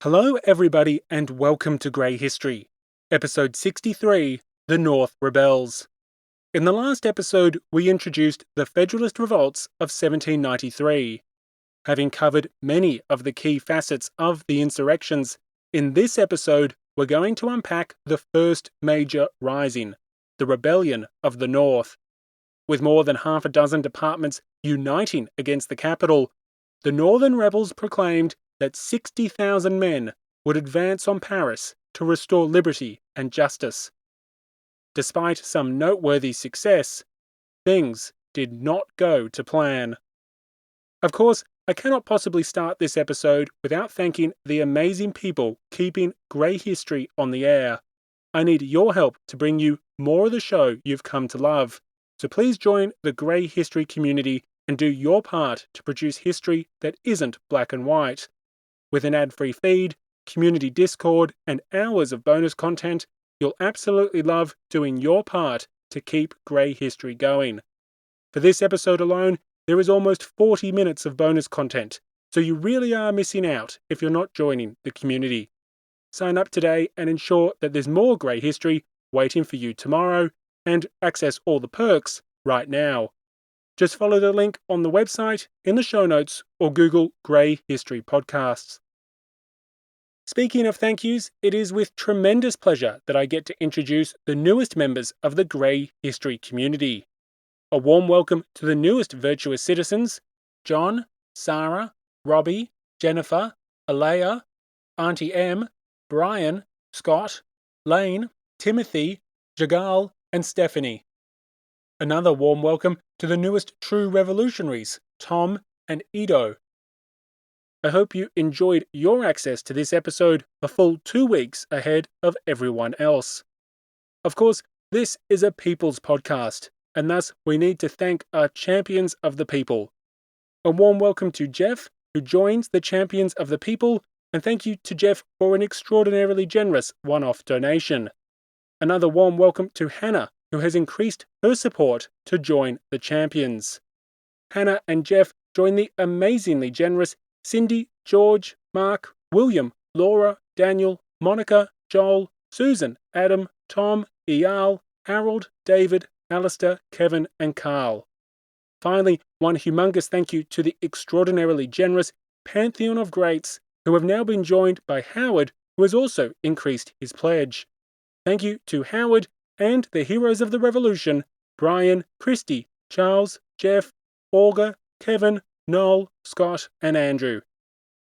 Hello, everybody, and welcome to Grey History, episode 63, The North Rebels. In the last episode, we introduced the Federalist Revolts of 1793. Having covered many of the key facets of the insurrections, in this episode, we're going to unpack the first major rising, the Rebellion of the North. With more than half a dozen departments uniting against the capital, the Northern rebels proclaimed that 60,000 men would advance on Paris to restore liberty and justice. Despite some noteworthy success, things did not go to plan. Of course, I cannot possibly start this episode without thanking the amazing people keeping Grey History on the air. I need your help to bring you more of the show you've come to love, so please join the Grey History community and do your part to produce history that isn't black and white. With an ad-free feed, community Discord, and hours of bonus content, you'll absolutely love doing your part to keep Grey History going. For this episode alone, there is almost 40 minutes of bonus content, so you really are missing out if you're not joining the community. Sign up today and ensure that there's more Grey History waiting for you tomorrow, and access all the perks right now. Just follow the link on the website, in the show notes, or Google Grey History Podcasts. Speaking of thank yous, it is with tremendous pleasure that I get to introduce the newest members of the Grey History community. A warm welcome to the newest virtuous citizens, John, Sarah, Robbie, Jennifer, Alea, Auntie M, Brian, Scott, Lane, Timothy, Jagal, and Stephanie. Another warm welcome to the newest true revolutionaries, Tom and Edo. I hope you enjoyed your access to this episode a full 2 weeks ahead of everyone else. Of course, this is a people's podcast, and thus we need to thank our champions of the people. A warm welcome to Jeff, who joins the Champions of the People, and thank you to Jeff for an extraordinarily generous one-off donation. Another warm welcome to Hannah, who has increased her support to join the Champions. Hannah and Jeff join the amazingly generous Cindy, George, Mark, William, Laura, Daniel, Monica, Joel, Susan, Adam, Tom, Eyal, Harold, David, Alistair, Kevin, and Carl. Finally, one humongous thank you to the extraordinarily generous Pantheon of Greats, who have now been joined by Howard, who has also increased his pledge. Thank you to Howard and the heroes of the revolution, Brian, Christy, Charles, Jeff, Olga, Kevin, Noel, Scott, and Andrew.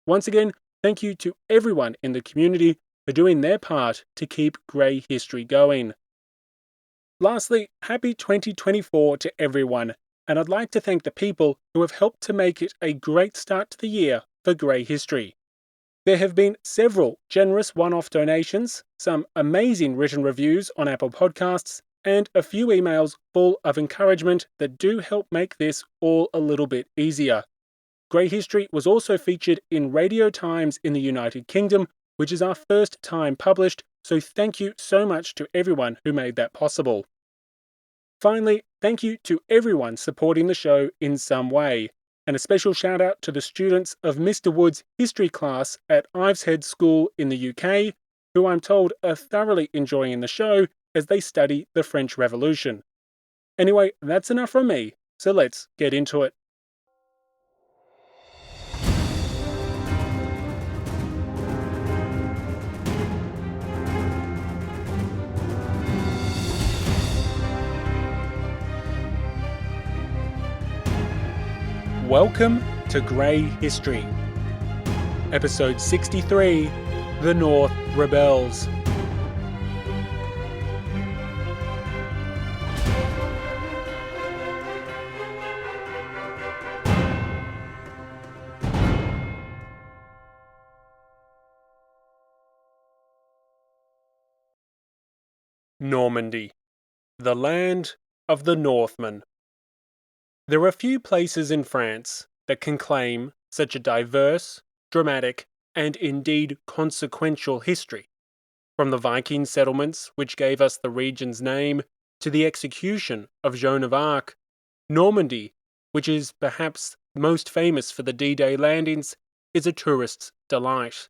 Once again, thank you to everyone in the community for doing their part to keep Grey History going. Lastly, happy 2024 to everyone, and I'd like to thank the people who have helped to make it a great start to the year for Grey History. There have been several generous one-off donations, some amazing written reviews on Apple Podcasts, and a few emails full of encouragement that do help make this all a little bit easier. Grey History was also featured in Radio Times in the United Kingdom, which is our first time published, so thank you so much to everyone who made that possible. Finally, thank you to everyone supporting the show in some way, and a special shout out to the students of Mr. Wood's history class at Iveshead School in the UK, who I'm told are thoroughly enjoying the show as they study the French Revolution. Anyway, that's enough from me, so let's get into it. Welcome to Grey History, episode 63, The North Rebels. Normandy, the land of the Northmen. There are few places in France that can claim such a diverse, dramatic, and indeed consequential history. From the Viking settlements, which gave us the region's name, to the execution of Joan of Arc, Normandy, which is perhaps most famous for the D-Day landings, is a tourist's delight.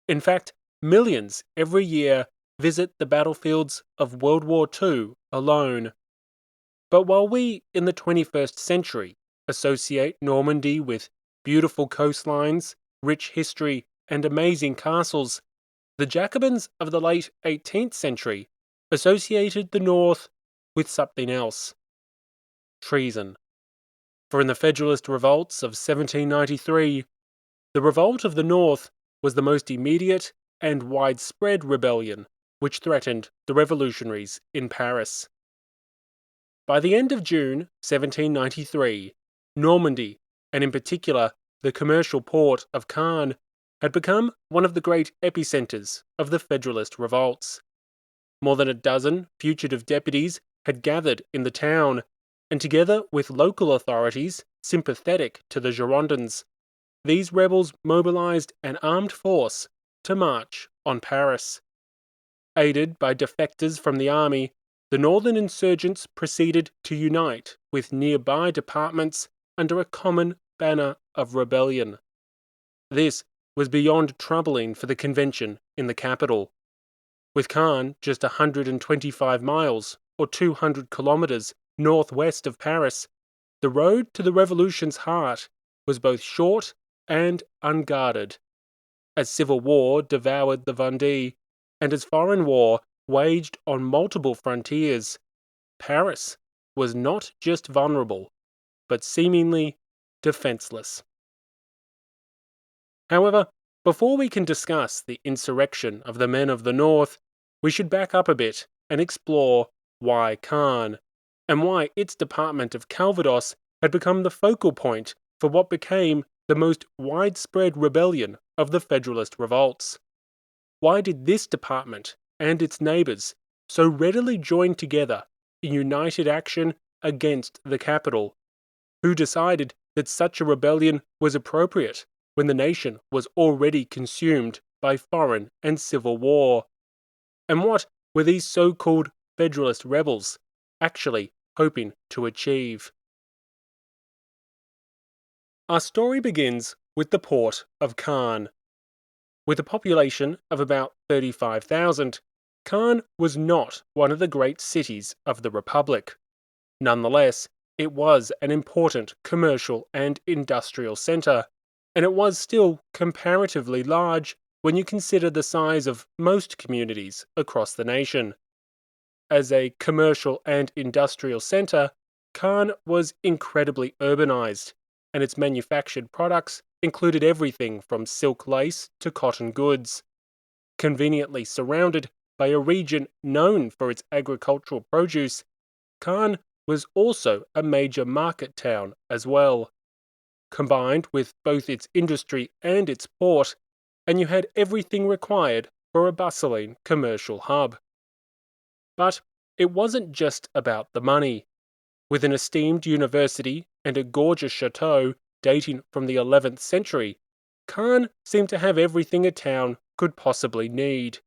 In fact, millions every year visit the battlefields of World War II alone. But while we in the 21st century associate Normandy with beautiful coastlines, rich history, and amazing castles, the Jacobins of the late 18th century associated the North with something else: treason. For in the Federalist Revolts of 1793, the revolt of the North was the most immediate and widespread rebellion which threatened the revolutionaries in Paris. By the end of June 1793, Normandy, and in particular the commercial port of Caen, had become one of the great epicenters of the Federalist Revolts. More than a dozen fugitive deputies had gathered in the town, and together with local authorities sympathetic to the Girondins, these rebels mobilized an armed force to march on Paris. Aided by defectors from the army, the northern insurgents proceeded to unite with nearby departments under a common banner of rebellion. This was beyond troubling for the convention in the capital. With Caen just 125 miles or 200 kilometers northwest of Paris, the road to the revolution's heart was both short and unguarded. As civil war devoured the Vendée, and as foreign war waged on multiple frontiers, Paris was not just vulnerable, but seemingly defenseless. However, before we can discuss the insurrection of the men of the North, we should back up a bit and explore why Caen, and why its department of Calvados had become the focal point for what became the most widespread rebellion of the Federalist Revolts. Why did this department and its neighbours so readily join together in united action against the capital? Who decided that such a rebellion was appropriate when the nation was already consumed by foreign and civil war? And what were these so-called Federalist rebels actually hoping to achieve? Our story begins with the port of Caen. With a population of about 35,000, Caen was not one of the great cities of the Republic. Nonetheless, it was an important commercial and industrial centre, and it was still comparatively large when you consider the size of most communities across the nation. As a commercial and industrial centre, Caen was incredibly urbanised, and its manufactured products included everything from silk lace to cotton goods. Conveniently surrounded by a region known for its agricultural produce, Caen was also a major market town as well. Combined with both its industry and its port, and you had everything required for a bustling commercial hub. But it wasn't just about the money. With an esteemed university and a gorgeous chateau dating from the 11th century, Caen seemed to have everything a town could possibly need.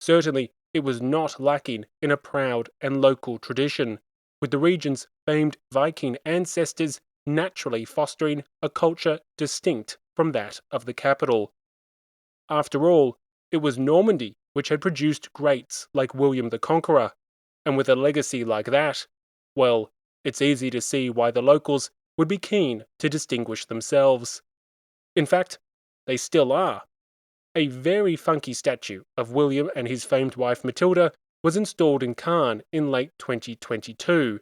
Certainly, it was not lacking in a proud and local tradition, with the region's famed Viking ancestors naturally fostering a culture distinct from that of the capital. After all, it was Normandy which had produced greats like William the Conqueror, and with a legacy like that, well, it's easy to see why the locals would be keen to distinguish themselves. In fact, they still are. A very funky statue of William and his famed wife Matilda was installed in Caen in late 2022.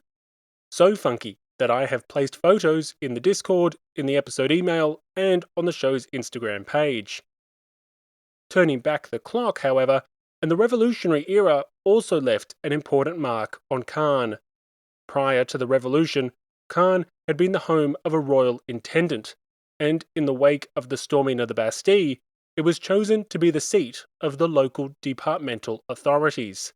So funky that I have placed photos in the Discord, in the episode email, and on the show's Instagram page. Turning back the clock, however, and the Revolutionary era also left an important mark on Caen. Prior to the Revolution, Caen had been the home of a royal intendant, and in the wake of the storming of the Bastille, it was chosen to be the seat of the local departmental authorities.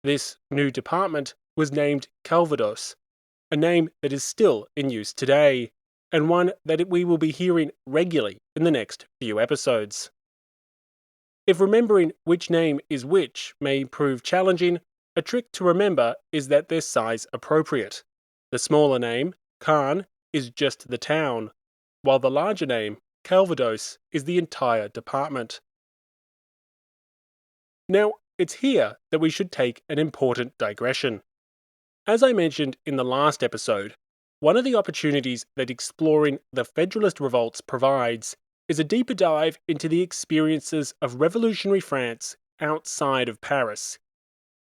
This new department was named Calvados, a name that is still in use today, and one that we will be hearing regularly in the next few episodes. If remembering which name is which may prove challenging, a trick to remember is that they're size appropriate. The smaller name, Caen, is just the town, while the larger name, Calvados, is the entire department. Now, it's here that we should take an important digression. As I mentioned in the last episode, one of the opportunities that exploring the Federalist Revolts provides is a deeper dive into the experiences of revolutionary France outside of Paris.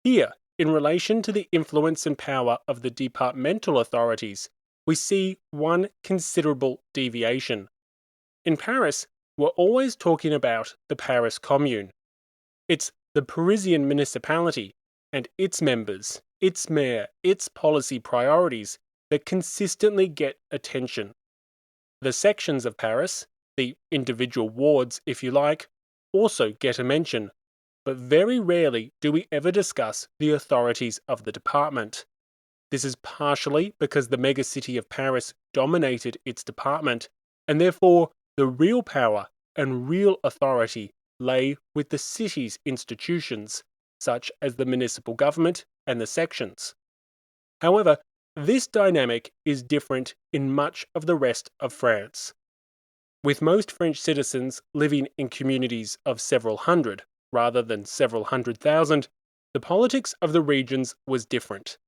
Here, in relation to the influence and power of the departmental authorities, we see one considerable deviation. In Paris, we're always talking about the Paris Commune. It's the Parisian municipality and its members, its mayor, its policy priorities that consistently get attention. The sections of Paris, the individual wards if you like, also get a mention, but very rarely do we ever discuss the authorities of the department. This is partially because the megacity of Paris dominated its department, and therefore the real power and real authority lay with the city's institutions, such as the municipal government and the sections. However, this dynamic is different in much of the rest of France. With most French citizens living in communities of several hundred, rather than several 100,000, the politics of the regions was different.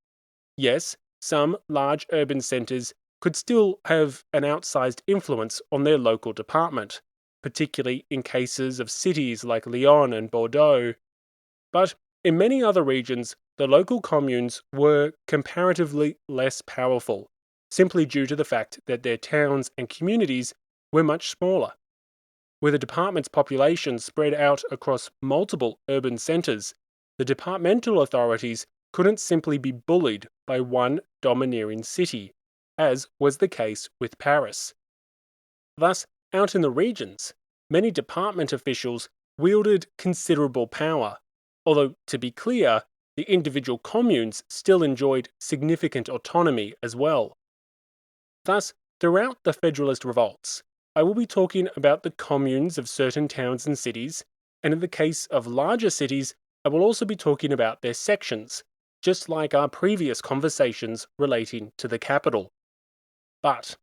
Yes, some large urban centres could still have an outsized influence on their local department, particularly in cases of cities like Lyon and Bordeaux. But in many other regions, the local communes were comparatively less powerful, simply due to the fact that their towns and communities were much smaller. With a department's population spread out across multiple urban centres, the departmental authorities couldn't simply be bullied by one domineering city, as was the case with Paris. Thus, out in the regions, many department officials wielded considerable power, although, to be clear, the individual communes still enjoyed significant autonomy as well. Thus, throughout the Federalist Revolts, I will be talking about the communes of certain towns and cities, and in the case of larger cities, I will also be talking about their sections, just like our previous conversations relating to the capital. But,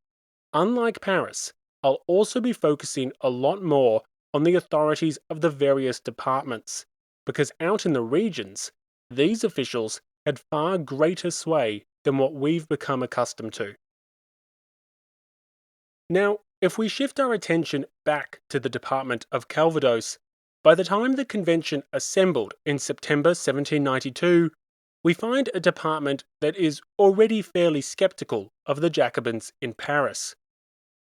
unlike Paris, I'll also be focusing a lot more on the authorities of the various departments, because out in the regions, these officials had far greater sway than what we've become accustomed to. Now, if we shift our attention back to the Department of Calvados, by the time the convention assembled in September 1792, we find a department that is already fairly skeptical of the Jacobins in Paris.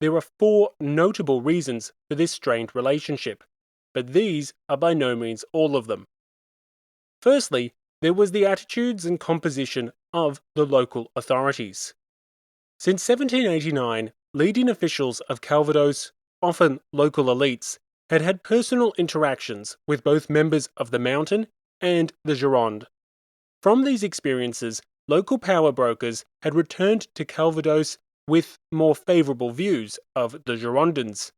There are 4 notable reasons for this strained relationship, but these are by no means all of them. Firstly, there was the attitudes and composition of the local authorities. Since 1789, leading officials of Calvados, often local elites, had had personal interactions with both members of the Mountain and the Gironde. From these experiences, local power brokers had returned to Calvados with more favourable views of the Girondins,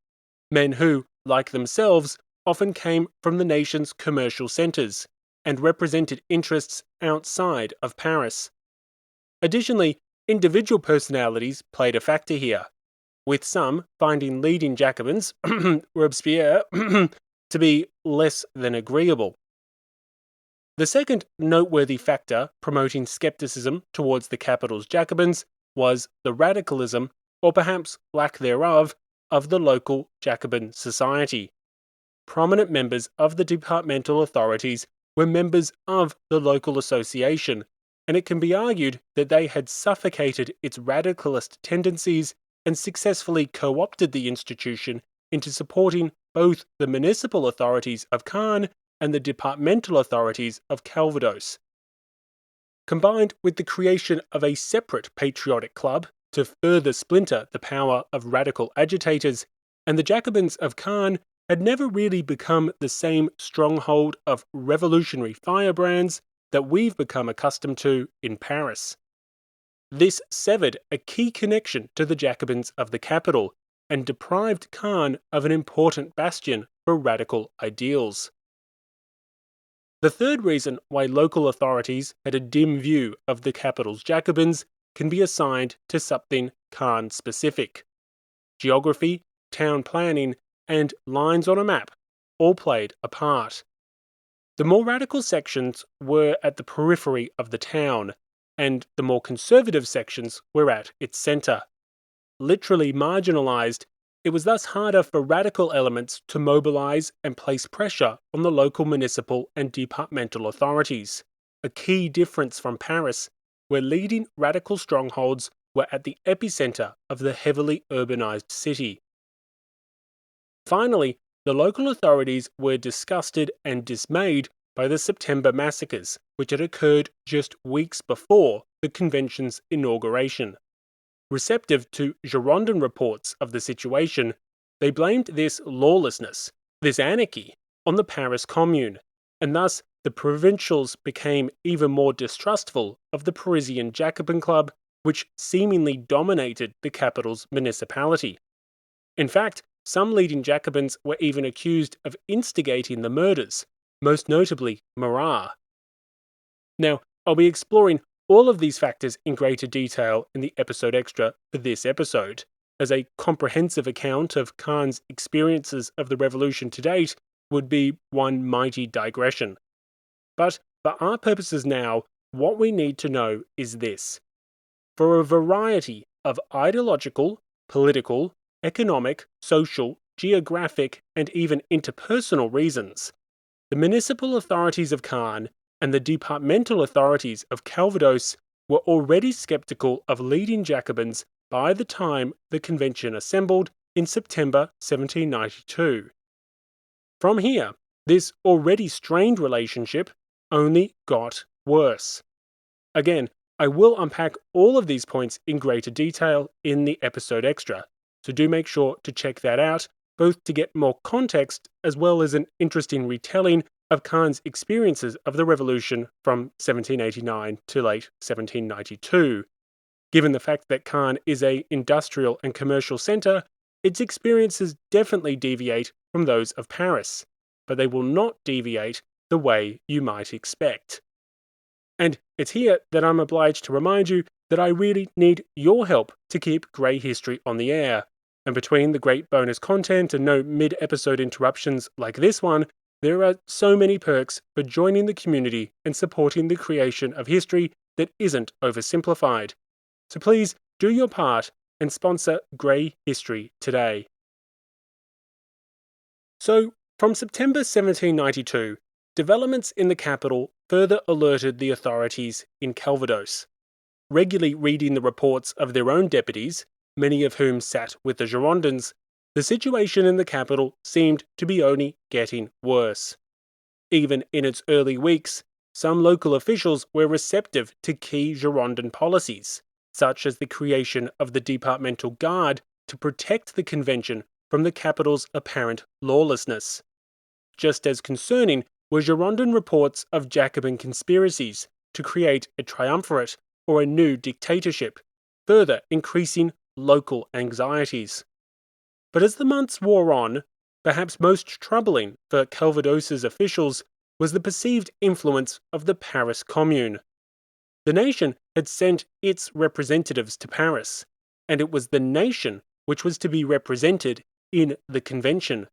men who, like themselves, often came from the nation's commercial centres and represented interests outside of Paris. Additionally, individual personalities played a factor here, with some finding leading Jacobins, Robespierre, to be less than agreeable. The second noteworthy factor promoting skepticism towards the capital's Jacobins was the radicalism, or perhaps lack thereof, of the local Jacobin society. Prominent members of the departmental authorities were members of the local association, and it can be argued that they had suffocated its radicalist tendencies and successfully co-opted the institution into supporting both the municipal authorities of Caen and the departmental authorities of Calvados. Combined with the creation of a separate patriotic club to further splinter the power of radical agitators, and the Jacobins of Caen had never really become the same stronghold of revolutionary firebrands that we've become accustomed to in Paris. This severed a key connection to the Jacobins of the capital and deprived Caen of an important bastion for radical ideals. The third reason why local authorities had a dim view of the capital's Jacobins can be assigned to something Caen-specific. Geography, town planning, and lines on a map all played a part. The more radical sections were at the periphery of the town, and the more conservative sections were at its centre. Literally marginalised, it was thus harder for radical elements to mobilise and place pressure on the local municipal and departmental authorities, a key difference from Paris, where leading radical strongholds were at the epicentre of the heavily urbanised city. Finally, the local authorities were disgusted and dismayed by the September massacres, which had occurred just weeks before the convention's inauguration. Receptive to Girondin reports of the situation, they blamed this lawlessness, this anarchy, on the Paris Commune, and thus the provincials became even more distrustful of the Parisian Jacobin Club, which seemingly dominated the capital's municipality. In fact, some leading Jacobins were even accused of instigating the murders, most notably Marat. Now, I'll be exploring all of these factors in greater detail in the episode extra for this episode, as a comprehensive account of Caen's experiences of the revolution to date would be one mighty digression. But for our purposes now, what we need to know is this. For a variety of ideological, political, economic, social, geographic, and even interpersonal reasons, the municipal authorities of Caen and the departmental authorities of Calvados were already sceptical of leading Jacobins by the time the convention assembled in September 1792. From here, this already strained relationship only got worse. Again, I will unpack all of these points in greater detail in the episode extra, so do make sure to check that out, both to get more context as well as an interesting retelling of Caen's experiences of the revolution from 1789 to late 1792. Given the fact that Caen is an industrial and commercial centre, its experiences definitely deviate from those of Paris, but they will not deviate the way you might expect. And it's here that I'm obliged to remind you that I really need your help to keep Grey History on the air. And between the great bonus content and no mid-episode interruptions like this one, there are so many perks for joining the community and supporting the creation of history that isn't oversimplified. So please do your part and sponsor Grey History today. So, from September 1792, developments in the capital further alerted the authorities in Calvados. Regularly reading the reports of their own deputies, many of whom sat with the Girondins, the situation in the capital seemed to be only getting worse. Even in its early weeks, some local officials were receptive to key Girondin policies, such as the creation of the Departmental Guard to protect the convention from the capital's apparent lawlessness. Just as concerning were Girondin reports of Jacobin conspiracies to create a triumvirate or a new dictatorship, further increasing local anxieties. But as the months wore on, perhaps most troubling for Calvados's officials was the perceived influence of the Paris Commune. The nation had sent its representatives to Paris, and it was the nation which was to be represented in the convention.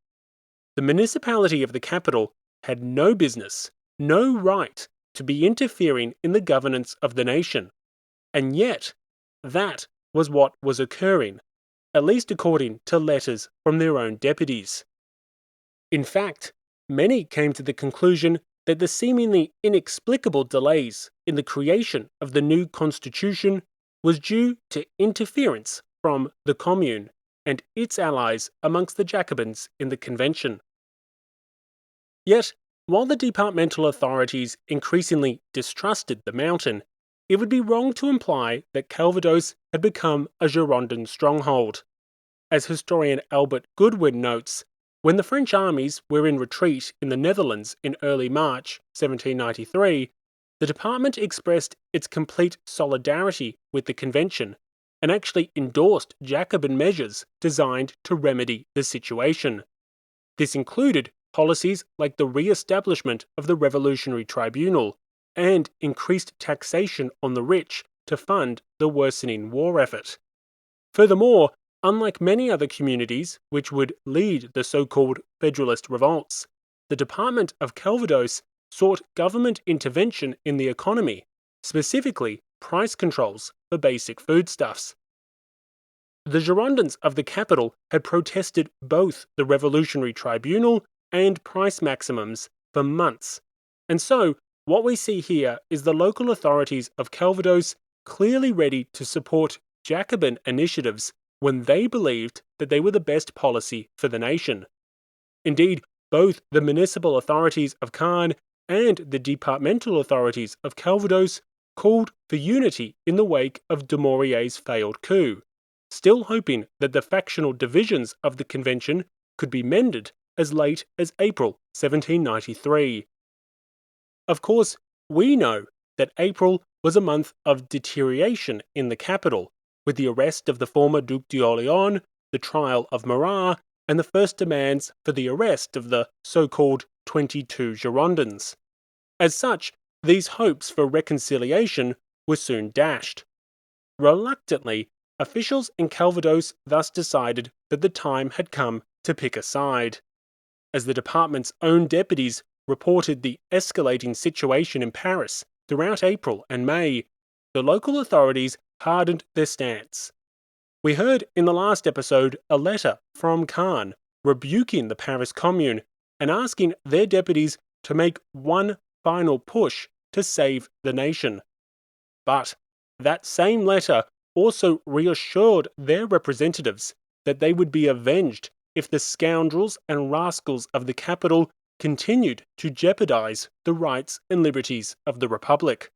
The municipality of the capital had no business, no right to be interfering in the governance of the nation. And yet, that was what was occurring, at least according to letters from their own deputies. In fact, many came to the conclusion that the seemingly inexplicable delays in the creation of the new constitution was due to interference from the Commune and its allies amongst the Jacobins in the convention. Yet, while the departmental authorities increasingly distrusted the mountain, it would be wrong to imply that Calvados had become a Girondin stronghold. As historian Albert Goodwin notes, when the French armies were in retreat in the Netherlands in early March 1793, the department expressed its complete solidarity with the convention and actually endorsed Jacobin measures designed to remedy the situation. This included policies like the re-establishment of the Revolutionary Tribunal and increased taxation on the rich to fund the worsening war effort. Furthermore, unlike many other communities which would lead the so-called Federalist Revolts, the Department of Calvados sought government intervention in the economy, specifically price controls for basic foodstuffs. The Girondins of the capital had protested both the Revolutionary Tribunal and price maximums for months, and so what we see here is the local authorities of Calvados clearly ready to support Jacobin initiatives when they believed that they were the best policy for the nation. Indeed, both the municipal authorities of Caen and the departmental authorities of Calvados called for unity in the wake of Dumouriez's failed coup, still hoping that the factional divisions of the convention could be mended as late as April 1793. Of course, we know that April was a month of deterioration in the capital, with the arrest of the former Duc d'Orléans, the trial of Marat, and the first demands for the arrest of the so-called 22 Girondins. As such, these hopes for reconciliation were soon dashed. Reluctantly, officials in Calvados thus decided that the time had come to pick a side. As the department's own deputies reported the escalating situation in Paris throughout April and May, the local authorities hardened their stance. We heard in the last episode a letter from Caen rebuking the Paris Commune and asking their deputies to make one final push to save the nation. But that same letter also reassured their representatives that they would be avenged if the scoundrels and rascals of the capital continued to jeopardize the rights and liberties of the Republic.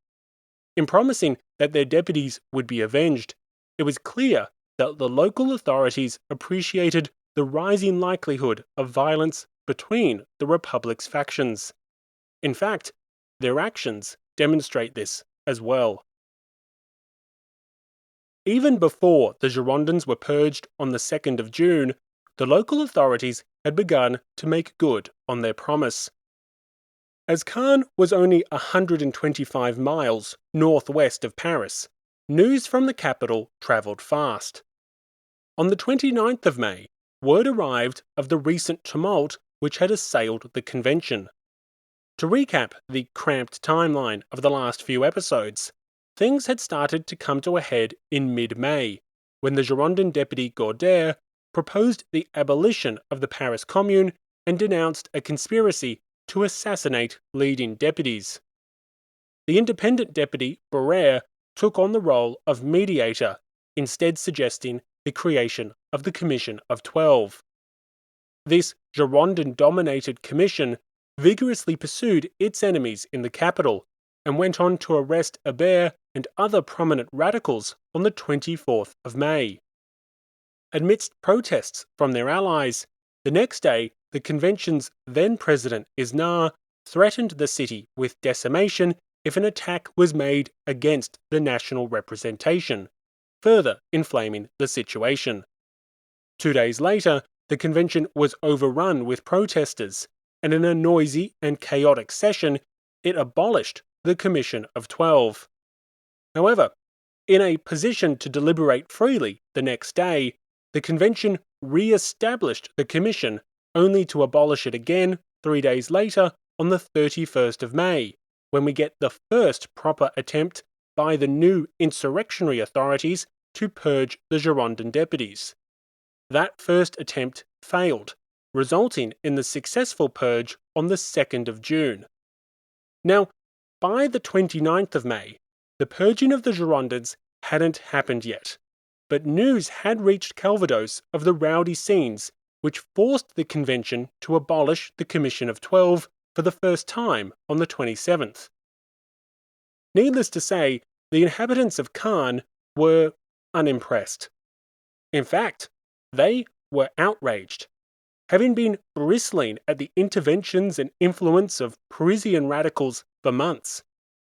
In promising that their deputies would be avenged, it was clear that the local authorities appreciated the rising likelihood of violence between the Republic's factions. In fact, their actions demonstrate this as well. Even before the Girondins were purged on the 2nd of June, the local authorities had begun to make good on their promise. As Caen was only 125 miles northwest of Paris, news from the capital travelled fast. On the 29th of May, word arrived of the recent tumult which had assailed the convention. To recap the cramped timeline of the last few episodes, things had started to come to a head in mid-May, when the Girondin deputy Gaudert proposed the abolition of the Paris Commune and denounced a conspiracy to assassinate leading deputies. The independent deputy, Barrère, took on the role of mediator, instead suggesting the creation of the Commission of 12. This Girondin-dominated commission vigorously pursued its enemies in the capital and went on to arrest Hébert and other prominent radicals on the 24th of May. Amidst protests from their allies, the next day the convention's then-president Isnard threatened the city with decimation if an attack was made against the national representation, further inflaming the situation. 2 days later, the convention was overrun with protesters, and in a noisy and chaotic session, it abolished the Commission of 12. However, in a position to deliberate freely the next day, the convention re-established the commission only to abolish it again 3 days later on the 31st of May, when we get the first proper attempt by the new insurrectionary authorities to purge the Girondin deputies. That first attempt failed, resulting in the successful purge on the 2nd of June. Now, by the 29th of May, the purging of the Girondins hadn't happened yet, but news had reached Calvados of the rowdy scenes which forced the convention to abolish the Commission of 12 for the first time on the 27th. Needless to say, the inhabitants of Caen were unimpressed. In fact, they were outraged. Having been bristling at the interventions and influence of Parisian radicals for months,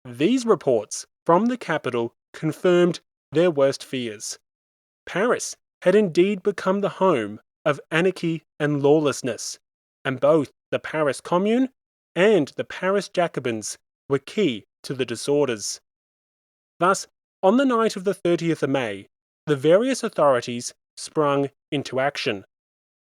these reports from the capital confirmed their worst fears. Paris had indeed become the home of anarchy and lawlessness, and both the Paris Commune and the Paris Jacobins were key to the disorders. Thus, on the night of the 30th of May, the various authorities sprung into action.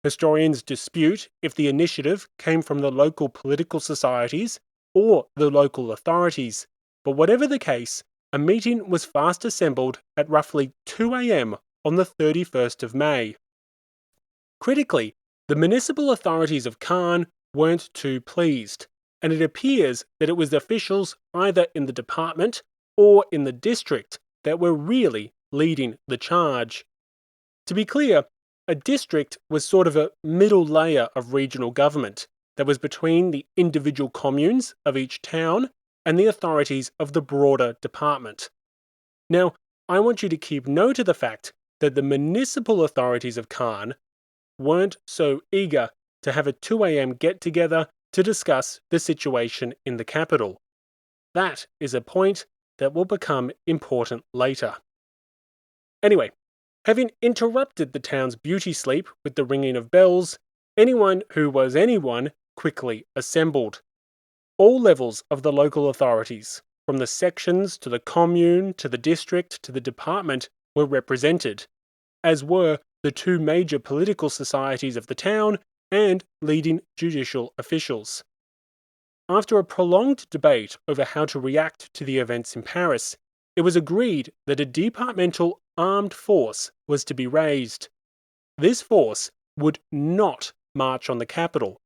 Historians dispute if the initiative came from the local political societies or the local authorities, but whatever the case, a meeting was fast assembled at roughly 2 a.m. on the 31st of May. Critically, the municipal authorities of Caen weren't too pleased, and it appears that it was officials either in the department or in the district that were really leading the charge. To be clear, a district was sort of a middle layer of regional government that was between the individual communes of each town and the authorities of the broader department. Now, I want you to keep note of the fact that the municipal authorities of Caen weren't so eager to have a 2 a.m. get-together to discuss the situation in the capital. That is a point that will become important later. Anyway, having interrupted the town's beauty sleep with the ringing of bells, anyone who was anyone quickly assembled. All levels of the local authorities, from the sections to the commune to the district to the department, were represented, as were the two major political societies of the town and leading judicial officials. After a prolonged debate over how to react to the events in Paris, it was agreed that a departmental armed force was to be raised. This force would not march on the capital,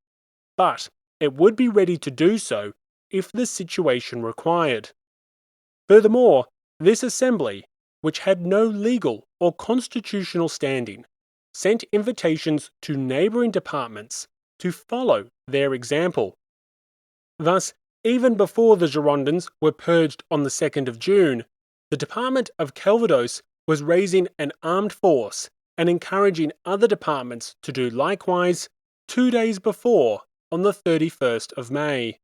but it would be ready to do so if the situation required. Furthermore, this assembly, which had no legal or constitutional standing, sent invitations to neighbouring departments to follow their example. Thus, even before the Girondins were purged on the 2nd of June, the Department of Calvados was raising an armed force and encouraging other departments to do likewise 2 days before, on the 31st of May.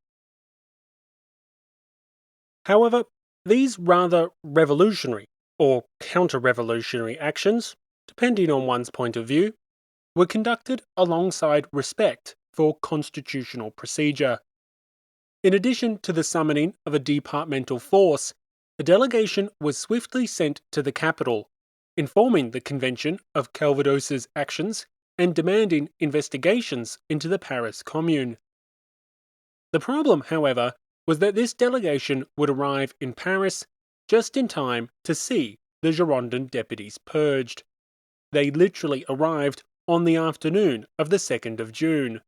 However, these rather revolutionary or counter-revolutionary actions, depending on one's point of view, were conducted alongside respect for constitutional procedure. In addition to the summoning of a departmental force, a delegation was swiftly sent to the capital, informing the Convention of Calvados's actions and demanding investigations into the Paris Commune. The problem, however, was that this delegation would arrive in Paris just in time to see the Girondin deputies purged. They literally arrived on the afternoon of the 2nd of June.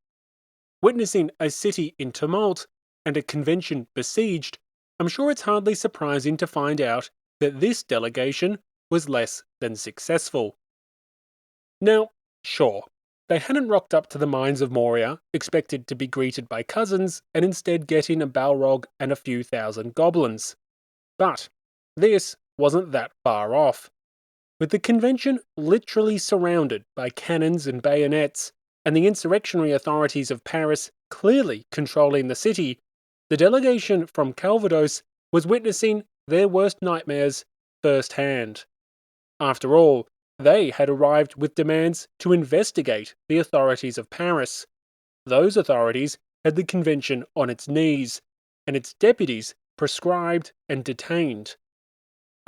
Witnessing a city in tumult and a convention besieged, I'm sure it's hardly surprising to find out that this delegation was less than successful. Now, sure, they hadn't rocked up to the mines of Moria, expected to be greeted by cousins, and instead getting a Balrog and a few thousand goblins. But this wasn't that far off. With the convention literally surrounded by cannons and bayonets, and the insurrectionary authorities of Paris clearly controlling the city, the delegation from Calvados was witnessing their worst nightmares firsthand. After all, they had arrived with demands to investigate the authorities of Paris. Those authorities had the convention on its knees, and its deputies proscribed and detained.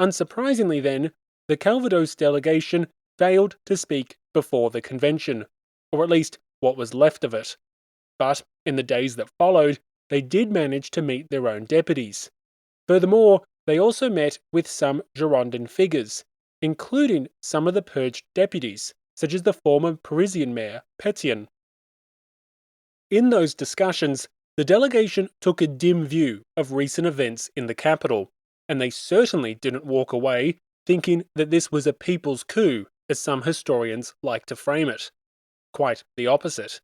Unsurprisingly then, the Calvados delegation failed to speak before the convention, or at least what was left of it. But in the days that followed, they did manage to meet their own deputies. Furthermore, they also met with some Girondin figures, including some of the purged deputies, such as the former Parisian mayor, Pétion. In those discussions, the delegation took a dim view of recent events in the capital, and they certainly didn't walk away thinking that this was a people's coup, as some historians like to frame it. Quite the opposite.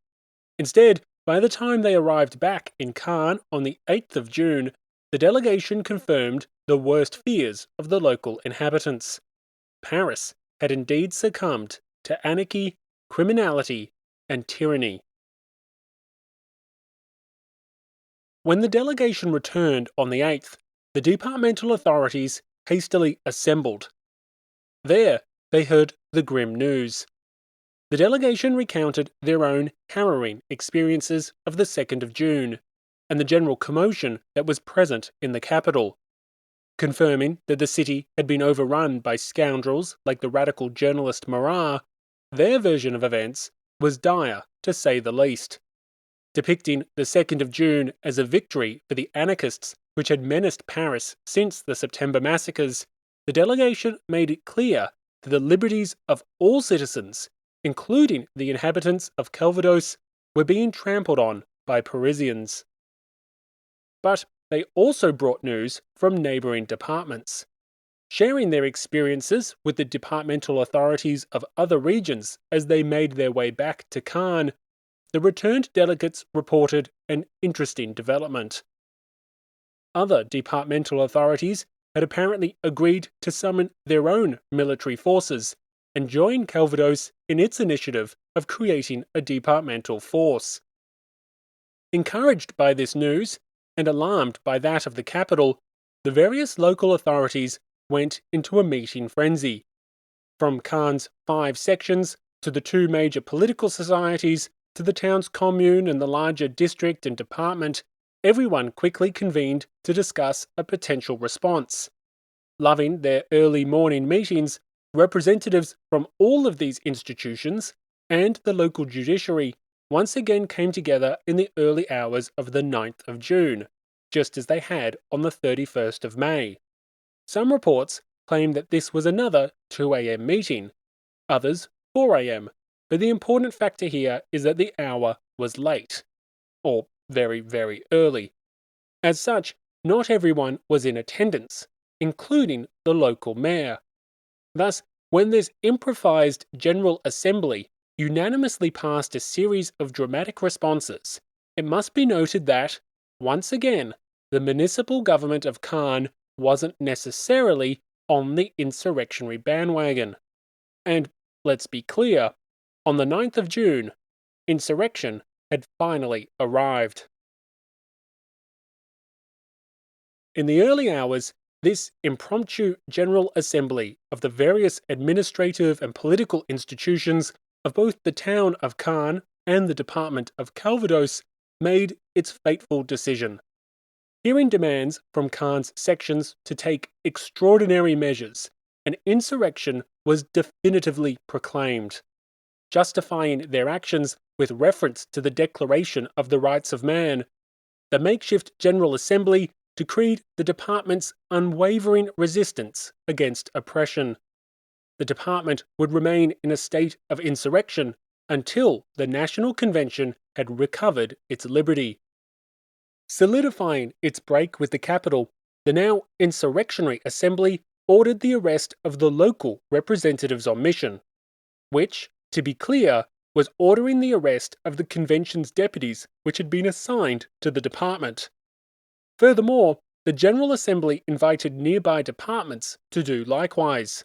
Instead, by the time they arrived back in Caen on the 8th of June, the delegation confirmed the worst fears of the local inhabitants. Paris had indeed succumbed to anarchy, criminality, and tyranny. When the delegation returned on the 8th, the departmental authorities hastily assembled. There, they heard the grim news. The delegation recounted their own harrowing experiences of the 2nd of June, and the general commotion that was present in the capital, confirming that the city had been overrun by scoundrels like the radical journalist Marat. Their version of events was dire, to say the least. Depicting the 2nd of June as a victory for the anarchists which had menaced Paris since the September massacres, the delegation made it clear that the liberties of all citizens, including the inhabitants of Calvados, were being trampled on by Parisians. But they also brought news from neighbouring departments. Sharing their experiences with the departmental authorities of other regions as they made their way back to Caen, the returned delegates reported an interesting development. Other departmental authorities had apparently agreed to summon their own military forces and join Calvados in its initiative of creating a departmental force. Encouraged by this news, and alarmed by that of the capital, the various local authorities went into a meeting frenzy. From Caen's 5 sections, to the 2 major political societies, to the town's commune and the larger district and department, everyone quickly convened to discuss a potential response. Loving their early morning meetings, representatives from all of these institutions and the local judiciary once again came together in the early hours of the 9th of June, just as they had on the 31st of May. Some reports claim that this was another 2 a.m. meeting, others 4 a.m., but the important factor here is that the hour was late, or very, very early. As such, not everyone was in attendance, including the local mayor. Thus, when this improvised General Assembly unanimously passed a series of dramatic responses, it must be noted that, once again, the municipal government of Caen wasn't necessarily on the insurrectionary bandwagon. And, let's be clear, on the 9th of June, insurrection had finally arrived. In the early hours, this impromptu General Assembly of the various administrative and political institutions of both the town of Caen and the department of Calvados made its fateful decision. Hearing demands from Caen's sections to take extraordinary measures, an insurrection was definitively proclaimed. Justifying their actions with reference to the Declaration of the Rights of Man, the makeshift General Assembly decreed the department's unwavering resistance against oppression. The department would remain in a state of insurrection until the National Convention had recovered its liberty. Solidifying its break with the capital, the now insurrectionary Assembly ordered the arrest of the local representatives on mission, which, to be clear, was ordering the arrest of the convention's deputies which had been assigned to the department. Furthermore, the General Assembly invited nearby departments to do likewise.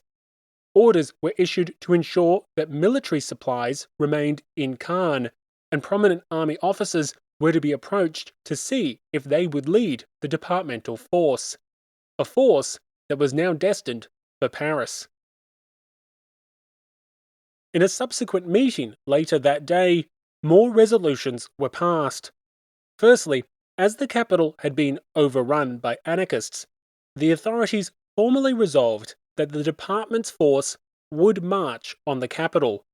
Orders were issued to ensure that military supplies remained in Caen, and prominent army officers were to be approached to see if they would lead the departmental force, a force that was now destined for Paris. In a subsequent meeting later that day, more resolutions were passed. Firstly, as the capital had been overrun by anarchists, the authorities formally resolved that the department's force would march on the capital.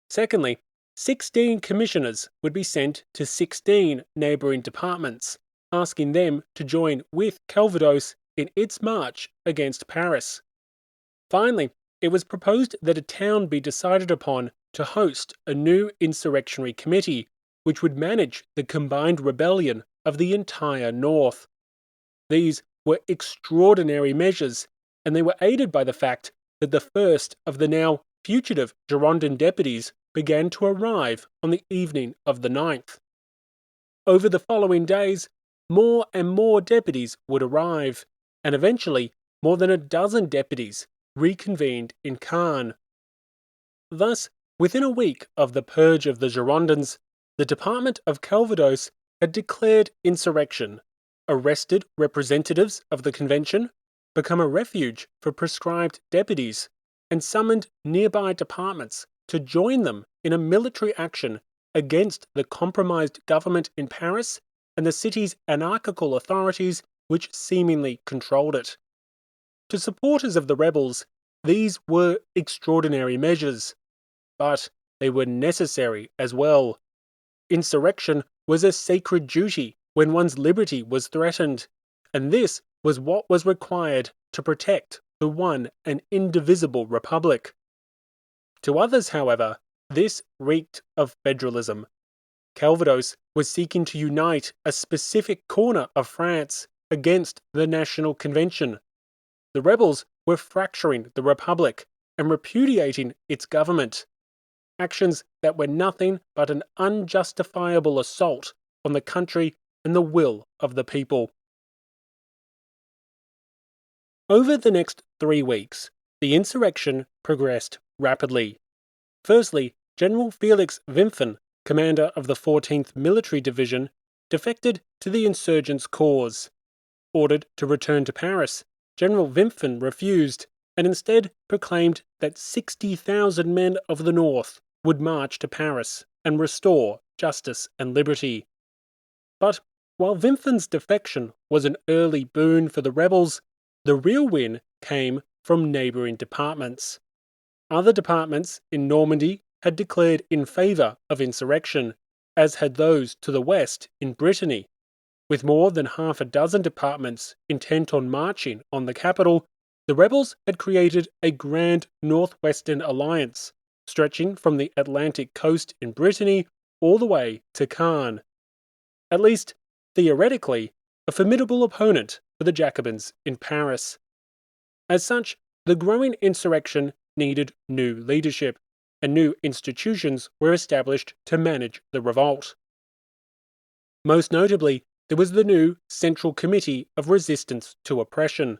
Secondly, 16 commissioners would be sent to 16 neighbouring departments, asking them to join with Calvados in its march against Paris. Finally, it was proposed that a town be decided upon to host a new insurrectionary committee, which would manage the combined rebellion of the entire North. These were extraordinary measures, and they were aided by the fact that the first of the now fugitive Girondin deputies began to arrive on the evening of the 9th. Over the following days, more and more deputies would arrive, and eventually more than a dozen deputies reconvened in Caen. Thus, within a week of the purge of the Girondins, the department of Calvados had declared insurrection, arrested representatives of the convention, become a refuge for proscribed deputies, and summoned nearby departments to join them in a military action against the compromised government in Paris and the city's anarchical authorities which seemingly controlled it. To supporters of the rebels, these were extraordinary measures, but they were necessary as well. Insurrection was a sacred duty when one's liberty was threatened, and this was what was required to protect the one and indivisible republic. To others, however, this reeked of federalism. Calvados was seeking to unite a specific corner of France against the National Convention. The rebels were fracturing the republic and repudiating its government, actions that were nothing but an unjustifiable assault on the country and the will of the people. Over the next 3 weeks, the insurrection progressed rapidly. Firstly, General Felix Wimpfen, commander of the 14th Military Division, defected to the insurgents' cause. Ordered to return to Paris, General Wimpfen refused and instead proclaimed that 60,000 men of the North would march to Paris and restore justice and liberty. But while Wimpfen's defection was an early boon for the rebels, the real win came from neighbouring departments. Other departments in Normandy had declared in favour of insurrection, as had those to the west in Brittany. With more than half a dozen departments intent on marching on the capital, the rebels had created a grand northwestern alliance, stretching from the Atlantic coast in Brittany all the way to Caen. At least, theoretically, a formidable opponent for the Jacobins in Paris. As such, the growing insurrection needed new leadership, and new institutions were established to manage the revolt. Most notably, there was the new Central Committee of Resistance to Oppression.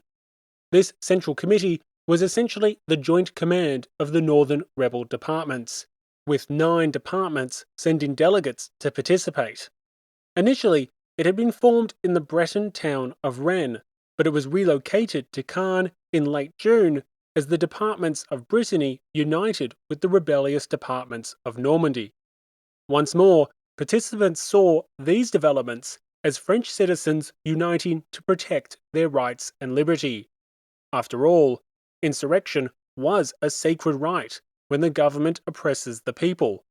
This Central Committee was essentially the joint command of the northern rebel departments, with 9 departments sending delegates to participate. Initially, it had been formed in the Breton town of Rennes, but it was relocated to Caen in late June as the departments of Brittany united with the rebellious departments of Normandy. Once more, participants saw these developments as French citizens uniting to protect their rights and liberty. After all, insurrection was a sacred right when the government oppresses the people.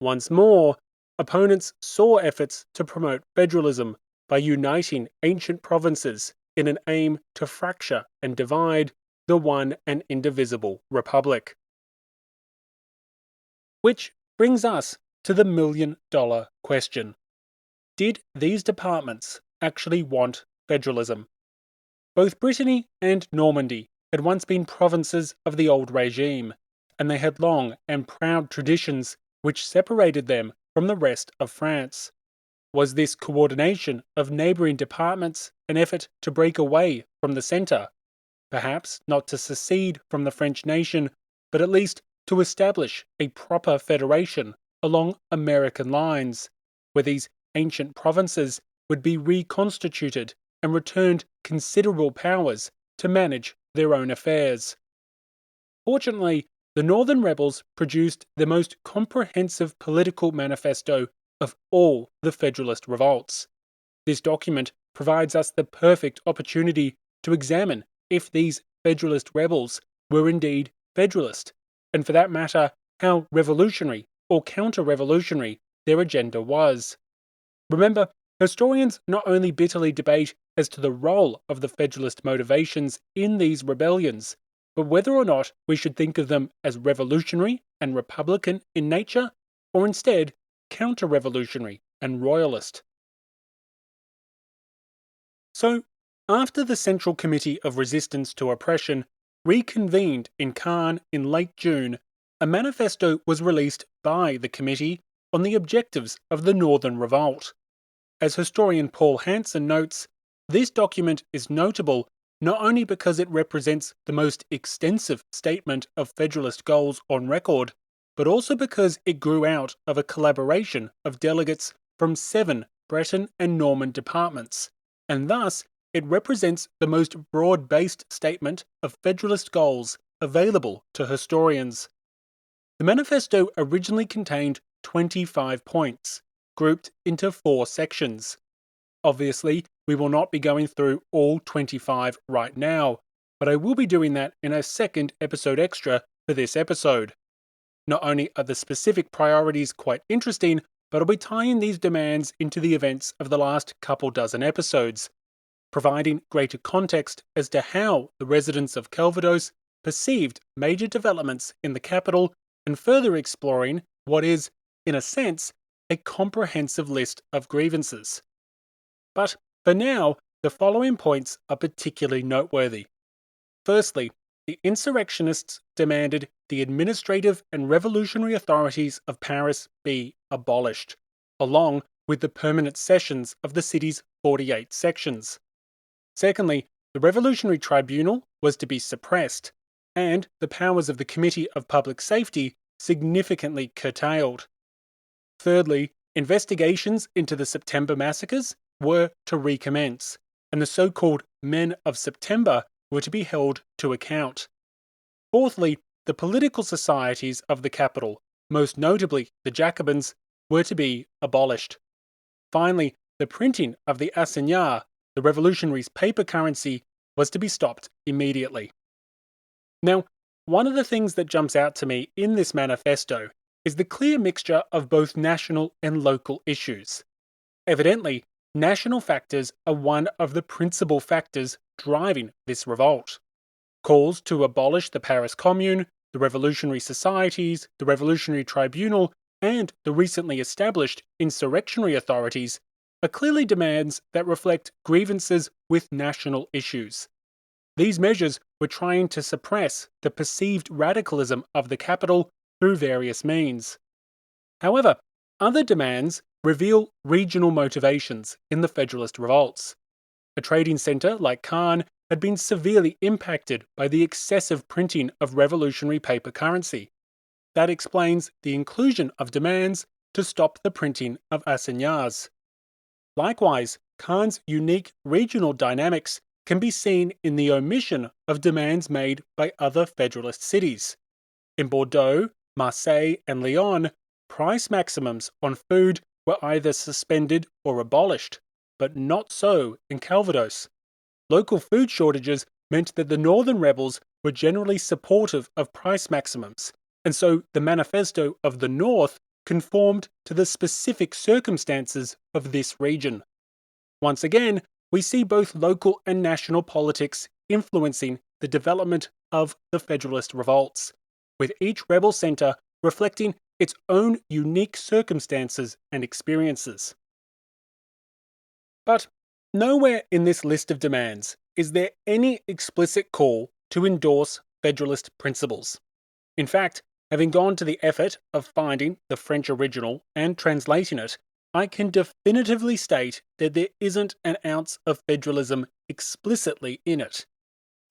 Once more, opponents saw efforts to promote federalism by uniting ancient provinces in an aim to fracture and divide the one and indivisible republic. Which brings us to the million-dollar question. Did these departments actually want federalism? Both Brittany and Normandy had once been provinces of the old regime, and they had long and proud traditions which separated them from the rest of France. Was this coordination of neighbouring departments an effort to break away from the centre? Perhaps not to secede from the French nation, but at least to establish a proper federation along American lines, where these ancient provinces would be reconstituted and returned considerable powers to manage their own affairs. Fortunately, the Northern rebels produced the most comprehensive political manifesto of all the Federalist Revolts. This document provides us the perfect opportunity to examine if these Federalist rebels were indeed Federalist, and for that matter, how revolutionary or counter-revolutionary their agenda was. Remember, historians not only bitterly debate as to the role of the Federalist motivations in these rebellions, but whether or not we should think of them as revolutionary and republican in nature, or instead counter-revolutionary and royalist. So, after the Central Committee of Resistance to Oppression reconvened in Caen in late June, a manifesto was released by the committee on the objectives of the Northern Revolt. As historian Paul Hansen notes, this document is notable not only because it represents the most extensive statement of Federalist goals on record, but also because it grew out of a collaboration of delegates from 7 Breton and Norman departments, and thus it represents the most broad-based statement of Federalist goals available to historians. The manifesto originally contained 25 points, grouped into 4 sections. Obviously, we will not be going through all 25 right now, but I will be doing that in a second episode extra for this episode. Not only are the specific priorities quite interesting, but I'll be tying these demands into the events of the last couple dozen episodes, providing greater context as to how the residents of Calvados perceived major developments in the capital and further exploring what is, in a sense, a comprehensive list of grievances. But for now, the following points are particularly noteworthy. Firstly, the insurrectionists demanded the administrative and revolutionary authorities of Paris be abolished, along with the permanent sessions of the city's 48 sections. Secondly, the Revolutionary Tribunal was to be suppressed, and the powers of the Committee of Public Safety significantly curtailed. Thirdly, investigations into the September massacres were to recommence, and the so-called Men of September were to be held to account. Fourthly, the political societies of the capital, most notably the Jacobins, were to be abolished. Finally, the printing of the assignats, the revolutionaries' paper currency, was to be stopped immediately. Now, one of the things that jumps out to me in this manifesto is the clear mixture of both national and local issues. Evidently, national factors are one of the principal factors driving this revolt. Calls to abolish the Paris Commune, the revolutionary societies, the Revolutionary Tribunal, and the recently established insurrectionary authorities are clearly demands that reflect grievances with national issues. These measures were trying to suppress the perceived radicalism of the capital through various means. However, other demands reveal regional motivations in the Federalist Revolts. A trading centre like Caen had been severely impacted by the excessive printing of revolutionary paper currency. That explains the inclusion of demands to stop the printing of assignats. Likewise, Caen's unique regional dynamics can be seen in the omission of demands made by other Federalist cities. In Bordeaux, Marseille, and Lyon, price maximums on food were either suspended or abolished, but not so in Calvados. Local food shortages meant that the northern rebels were generally supportive of price maximums, and so the manifesto of the North conformed to the specific circumstances of this region. Once again, we see both local and national politics influencing the development of the Federalist Revolts, with each rebel centre reflecting its own unique circumstances and experiences. But nowhere in this list of demands is there any explicit call to endorse Federalist principles. In fact, having gone to the effort of finding the French original and translating it, I can definitively state that there isn't an ounce of federalism explicitly in it.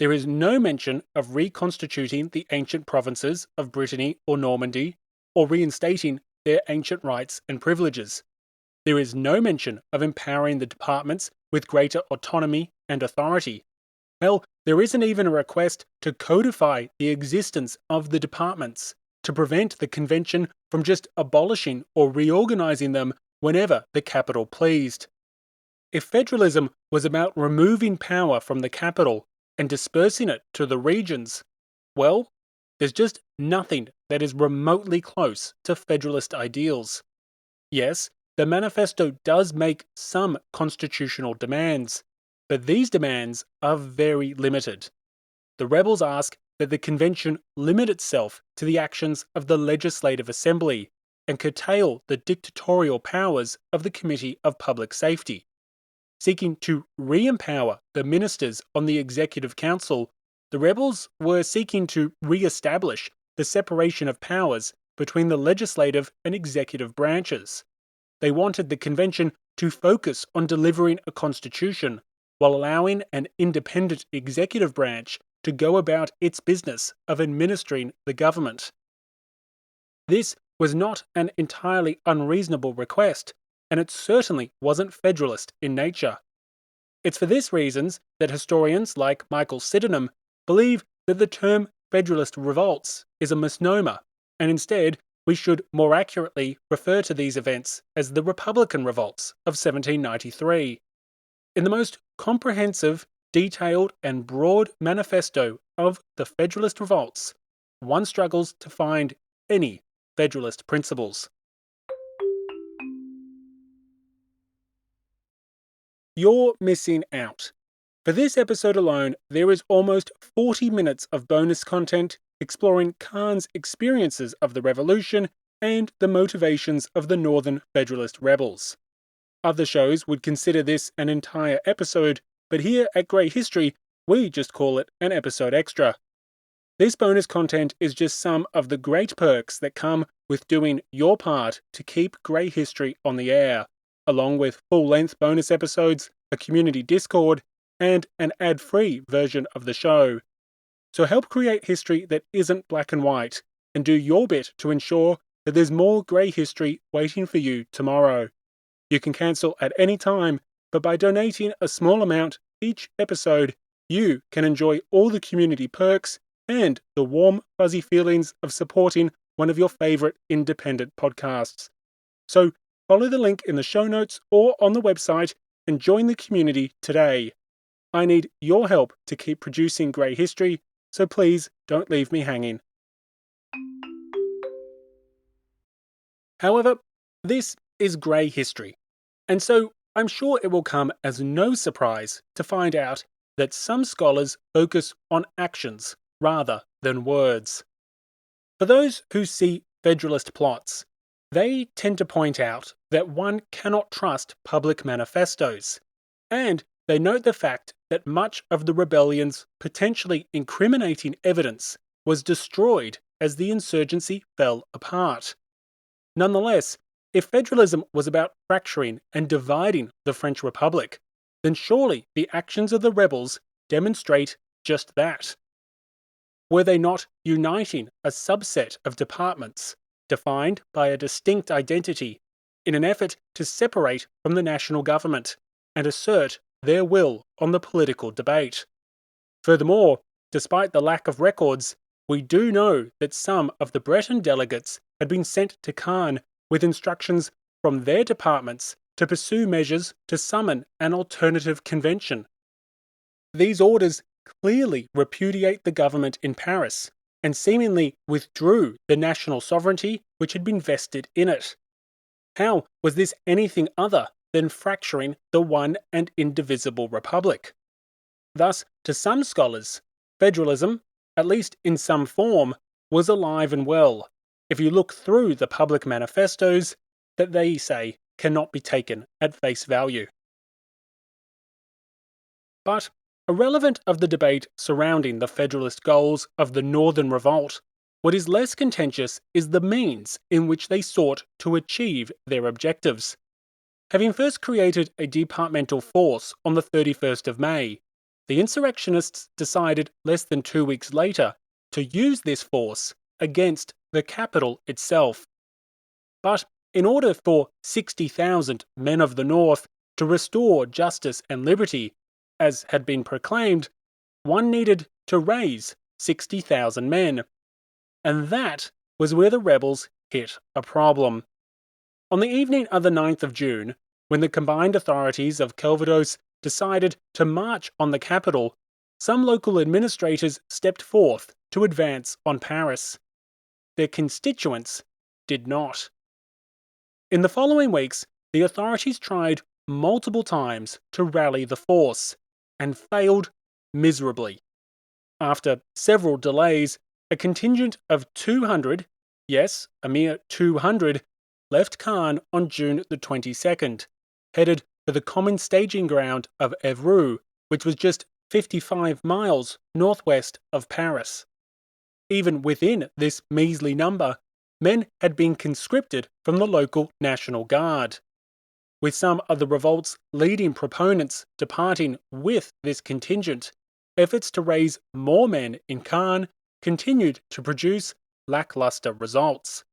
There is no mention of reconstituting the ancient provinces of Brittany or Normandy, or reinstating their ancient rights and privileges. There is no mention of empowering the departments with greater autonomy and authority. Hell, there isn't even a request to codify the existence of the departments, to prevent the convention from just abolishing or reorganizing them whenever the capital pleased. If federalism was about removing power from the capital and dispersing it to the regions, well, there's just nothing that is remotely close to Federalist ideals. Yes, the manifesto does make some constitutional demands, but these demands are very limited. The rebels ask that the convention limit itself to the actions of the Legislative Assembly and curtail the dictatorial powers of the Committee of Public Safety. Seeking to re-empower the ministers on the Executive Council, the rebels were seeking to re-establish the separation of powers between the legislative and executive branches. They wanted the convention to focus on delivering a constitution, while allowing an independent executive branch to go about its business of administering the government. This was not an entirely unreasonable request, and it certainly wasn't federalist in nature. It's for these reasons that historians like Michael Sydenham believe that the term Federalist Revolts is a misnomer, and instead we should more accurately refer to these events as the Republican Revolts of 1793. In the most comprehensive, detailed, and broad manifesto of the Federalist Revolts, one struggles to find any Federalist principles. you're missing out. For this episode alone, there is almost 40 minutes of bonus content exploring Caen's experiences of the revolution and the motivations of the Northern Federalist rebels. Other shows would consider this an entire episode, but here at Grey History, we just call it an episode extra. This bonus content is just some of the great perks that come with doing your part to keep Grey History on the air, along with full-length bonus episodes, a community Discord, and an ad-free version of the show. So help create history that isn't black and white, and do your bit to ensure that there's more Grey History waiting for you tomorrow. You can cancel at any time, but by donating a small amount each episode, you can enjoy all the community perks and the warm, fuzzy feelings of supporting one of your favorite independent podcasts. So follow the link in the show notes or on the website and join the community today. I need your help to keep producing Grey History, so please don't leave me hanging. However, this is Grey History, and so I'm sure it will come as no surprise to find out that some scholars focus on actions rather than words. For those who see Federalist plots, they tend to point out that one cannot trust public manifestos, and they note the fact that much of the rebellion's potentially incriminating evidence was destroyed as the insurgency fell apart. Nonetheless, if federalism was about fracturing and dividing the French Republic, then surely the actions of the rebels demonstrate just that. Were they not uniting a subset of departments, defined by a distinct identity, in an effort to separate from the national government and assert their will on the political debate? Furthermore, despite the lack of records, we do know that some of the Breton delegates had been sent to Caen with instructions from their departments to pursue measures to summon an alternative convention. These orders clearly repudiate the government in Paris and seemingly withdrew the national sovereignty which had been vested in it. How was this anything other than fracturing the one and indivisible republic? Thus, to some scholars, federalism, at least in some form, was alive and well, if you look through the public manifestos that they say cannot be taken at face value. But irrelevant of the debate surrounding the Federalist goals of the Northern Revolt, what is less contentious is the means in which they sought to achieve their objectives. Having first created a departmental force on the 31st of May, the insurrectionists decided less than 2 weeks later to use this force against the capital itself. But in order for 60,000 men of the North to restore justice and liberty, as had been proclaimed, one needed to raise 60,000 men. And that was where the rebels hit a problem. On the evening of the 9th of June, when the combined authorities of Calvados decided to march on the capital, some local administrators stepped forth to advance on Paris. Their constituents did not. In the following weeks, the authorities tried multiple times to rally the force, and failed miserably. After several delays, a contingent of 200, yes, a mere 200, left Caen on June the 22nd, headed for the common staging ground of Évreux, which was just 55 miles northwest of Paris. Even within this measly number, men had been conscripted from the local National Guard. With some of the revolt's leading proponents departing with this contingent, efforts to raise more men in Caen continued to produce lackluster results.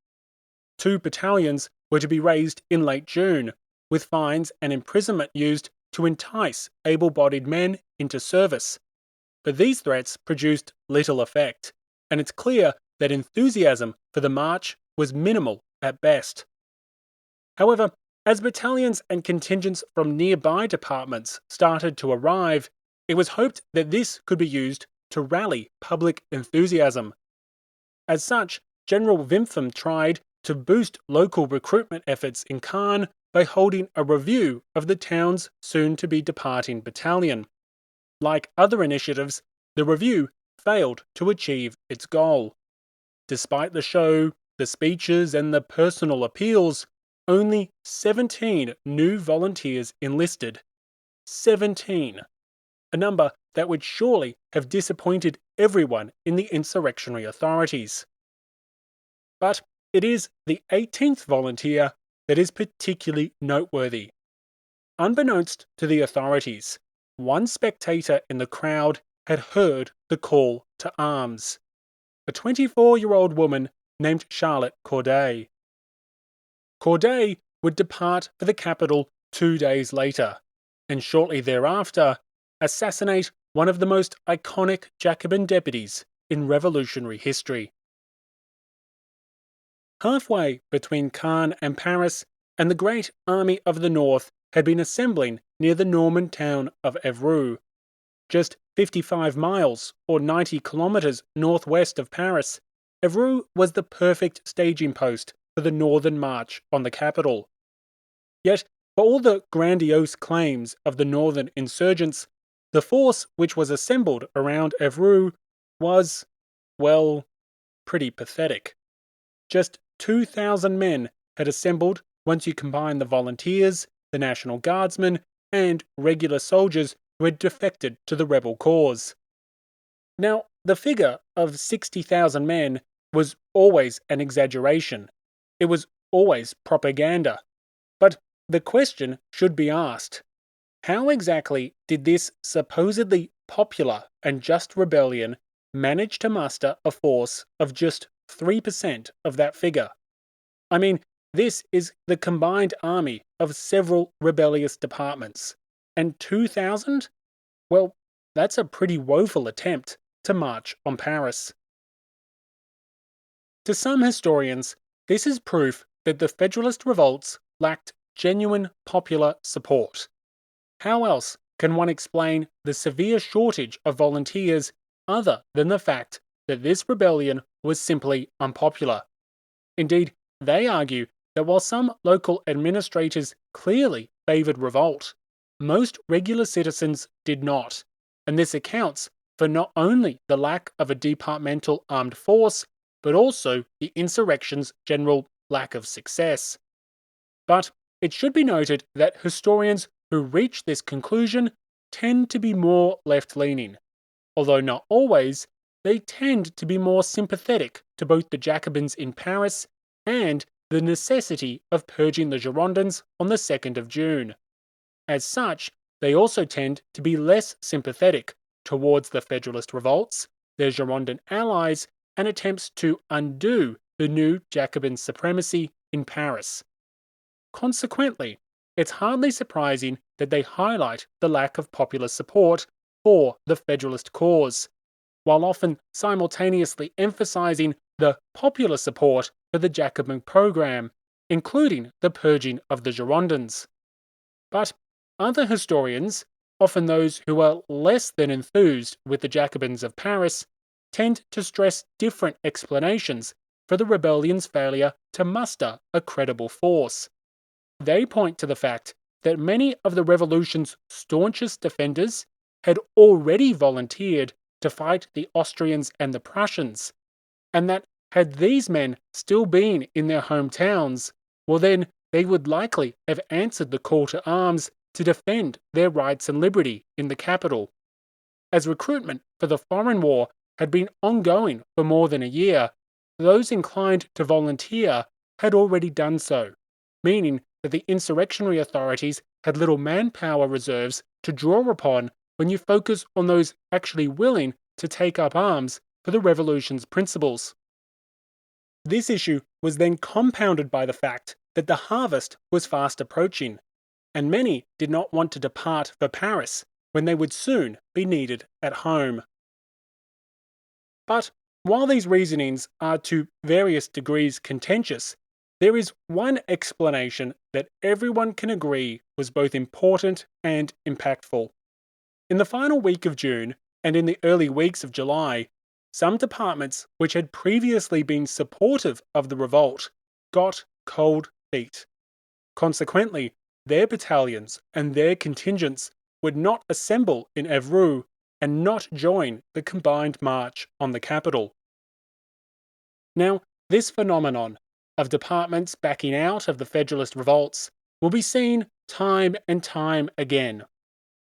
2 battalions were to be raised in late June, with fines and imprisonment used to entice able-bodied men into service. But these threats produced little effect, and it's clear that enthusiasm for the march was minimal at best. However, as battalions and contingents from nearby departments started to arrive, it was hoped that this could be used to rally public enthusiasm. As such, General Wimpffen tried to boost local recruitment efforts in Caen by holding a review of the town's soon-to-be departing battalion. Like other initiatives, the review failed to achieve its goal. Despite the show, the speeches, and the personal appeals, only 17 new volunteers enlisted. 17. A number that would surely have disappointed everyone in the insurrectionary authorities. But it is the 18th volunteer that is particularly noteworthy. Unbeknownst to the authorities, one spectator in the crowd had heard the call to arms. A 24-year-old woman named Charlotte Corday. Corday would depart for the capital 2 days later, and shortly thereafter assassinate one of the most iconic Jacobin deputies in revolutionary history. Halfway between Caen and Paris, and the great army of the north had been assembling near the Norman town of Évreux. Just 55 miles, or 90 kilometers northwest of Paris, Évreux was the perfect staging post for the northern march on the capital. Yet, for all the grandiose claims of the northern insurgents, the force which was assembled around Évreux was, well, pretty pathetic. Just 2,000 men had assembled once you combine the volunteers, the National Guardsmen, and regular soldiers who had defected to the rebel cause. Now, the figure of 60,000 men was always an exaggeration. It was always propaganda. But the question should be asked: how exactly did this supposedly popular and just rebellion manage to muster a force of just 3% of that figure? I mean, this is the combined army of several rebellious departments. And 2,000? Well, that's a pretty woeful attempt to march on Paris. To some historians, this is proof that the Federalist Revolts lacked genuine popular support. How else can one explain the severe shortage of volunteers other than the fact that this rebellion was simply unpopular? Indeed, they argue that while some local administrators clearly favoured revolt, most regular citizens did not, and this accounts for not only the lack of a departmental armed force, but also the insurrection's general lack of success. But it should be noted that historians who reach this conclusion tend to be more left-leaning. Although not always, they tend to be more sympathetic to both the Jacobins in Paris and the necessity of purging the Girondins on the 2nd of June. As such, they also tend to be less sympathetic towards the Federalist Revolts, their Girondin allies, and attempts to undo the new Jacobin supremacy in Paris. Consequently, it's hardly surprising that they highlight the lack of popular support for the Federalist cause, while often simultaneously emphasizing the popular support for the Jacobin program, including the purging of the Girondins. But other historians, often those who are less than enthused with the Jacobins of Paris, tend to stress different explanations for the rebellion's failure to muster a credible force. They point to the fact that many of the revolution's staunchest defenders had already volunteered to fight the Austrians and the Prussians, and that had these men still been in their hometowns, well then they would likely have answered the call to arms to defend their rights and liberty in the capital. As recruitment for the foreign war had been ongoing for more than a year, those inclined to volunteer had already done so, meaning that the insurrectionary authorities had little manpower reserves to draw upon when you focus on those actually willing to take up arms for the revolution's principles. This issue was then compounded by the fact that the harvest was fast approaching, and many did not want to depart for Paris when they would soon be needed at home. But while these reasonings are to various degrees contentious, there is one explanation that everyone can agree was both important and impactful. In the final week of June, and in the early weeks of July, some departments which had previously been supportive of the revolt got cold feet. Consequently, their battalions and their contingents would not assemble in Evreux and not join the combined march on the capital. Now, this phenomenon of departments backing out of the Federalist revolts will be seen time and time again.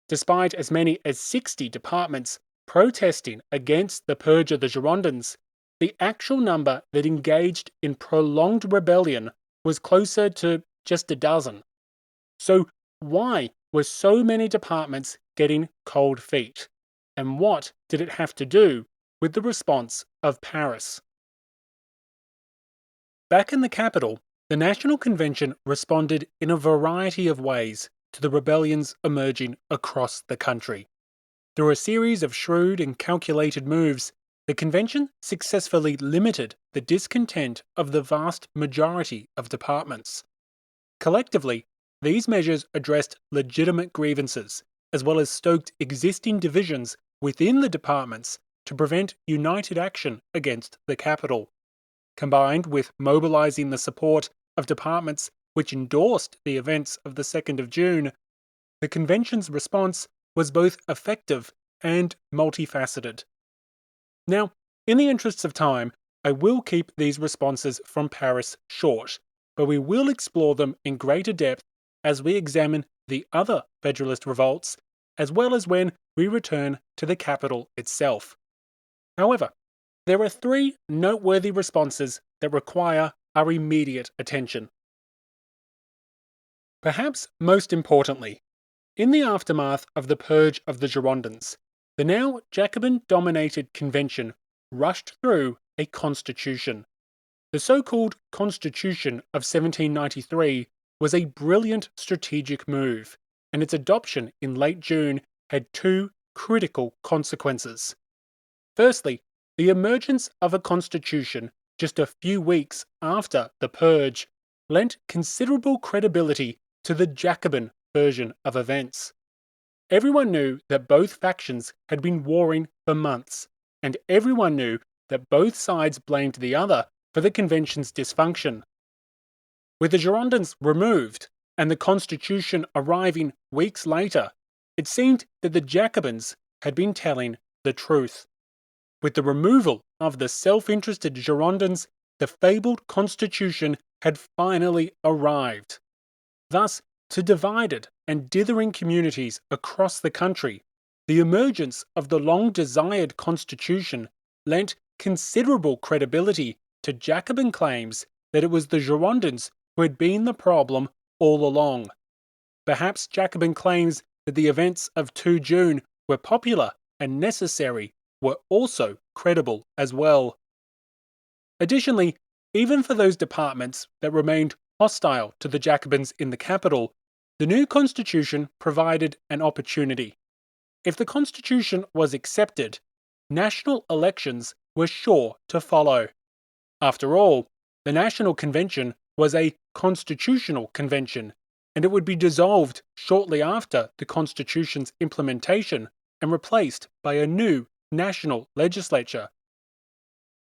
Despite as many as 60 departments protesting against the purge of the Girondins, the actual number that engaged in prolonged rebellion was closer to just a dozen. So why were so many departments getting cold feet? And what did it have to do with the response of Paris? Back in the capital, the National Convention responded in a variety of ways to the rebellions emerging across the country. Through a series of shrewd and calculated moves, the convention successfully limited the discontent of the vast majority of departments. Collectively, these measures addressed legitimate grievances, as well as stoked existing divisions within the departments to prevent united action against the capital. Combined with mobilizing the support of departments which endorsed the events of the 2nd of June, the convention's response was both effective and multifaceted. Now, in the interests of time, I will keep these responses from Paris short, but we will explore them in greater depth as we examine the other Federalist revolts, as well as when we return to the capital itself. However, there are three noteworthy responses that require our immediate attention. Perhaps most importantly, in the aftermath of the purge of the Girondins, the now Jacobin-dominated convention rushed through a constitution. The so-called Constitution of 1793 was a brilliant strategic move, and its adoption in late June had two critical consequences. Firstly, the emergence of a constitution just a few weeks after the purge lent considerable credibility to the Jacobin version of events. Everyone knew that both factions had been warring for months, and everyone knew that both sides blamed the other for the convention's dysfunction. With the Girondins removed and the constitution arriving weeks later, it seemed that the Jacobins had been telling the truth. With the removal of the self-interested Girondins, the fabled constitution had finally arrived. Thus, to divided and dithering communities across the country, the emergence of the long-desired constitution lent considerable credibility to Jacobin claims that it was the Girondins who had been the problem all along. Perhaps Jacobin claims that the events of 2 June were popular and necessary were also credible as well. Additionally, even for those departments that remained hostile to the Jacobins in the capital, the new constitution provided an opportunity. If the constitution was accepted, national elections were sure to follow. After all, the National Convention was a constitutional convention, and it would be dissolved shortly after the constitution's implementation and replaced by a new national legislature.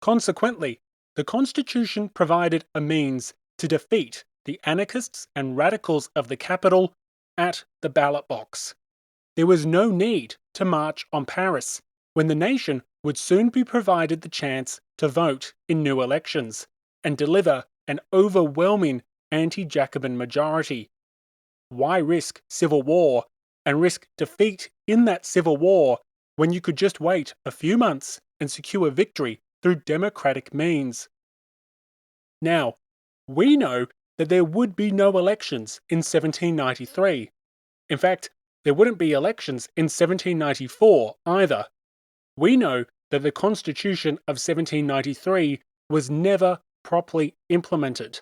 Consequently, the constitution provided a means to defeat the anarchists and radicals of the capital at the ballot box. There was no need to march on Paris, when the nation would soon be provided the chance to vote in new elections and deliver an overwhelming anti-Jacobin majority. Why risk civil war and risk defeat in that civil war when you could just wait a few months and secure victory through democratic means? Now, we know that there would be no elections in 1793. In fact, there wouldn't be elections in 1794 either. We know that the Constitution of 1793 was never properly implemented.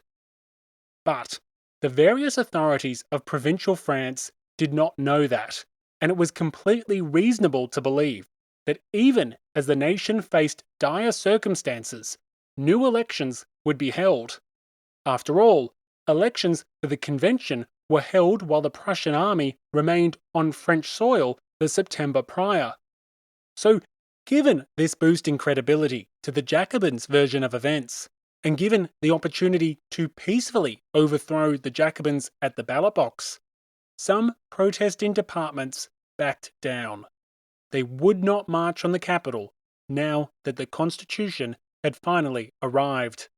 But the various authorities of provincial France did not know that, and it was completely reasonable to believe that even as the nation faced dire circumstances, new elections would be held. After all, elections for the convention were held while the Prussian army remained on French soil the September prior. So, given this boost in credibility to the Jacobins' version of events, and given the opportunity to peacefully overthrow the Jacobins at the ballot box, some protesting departments backed down. They would not march on the capital now that the Constitution had finally arrived.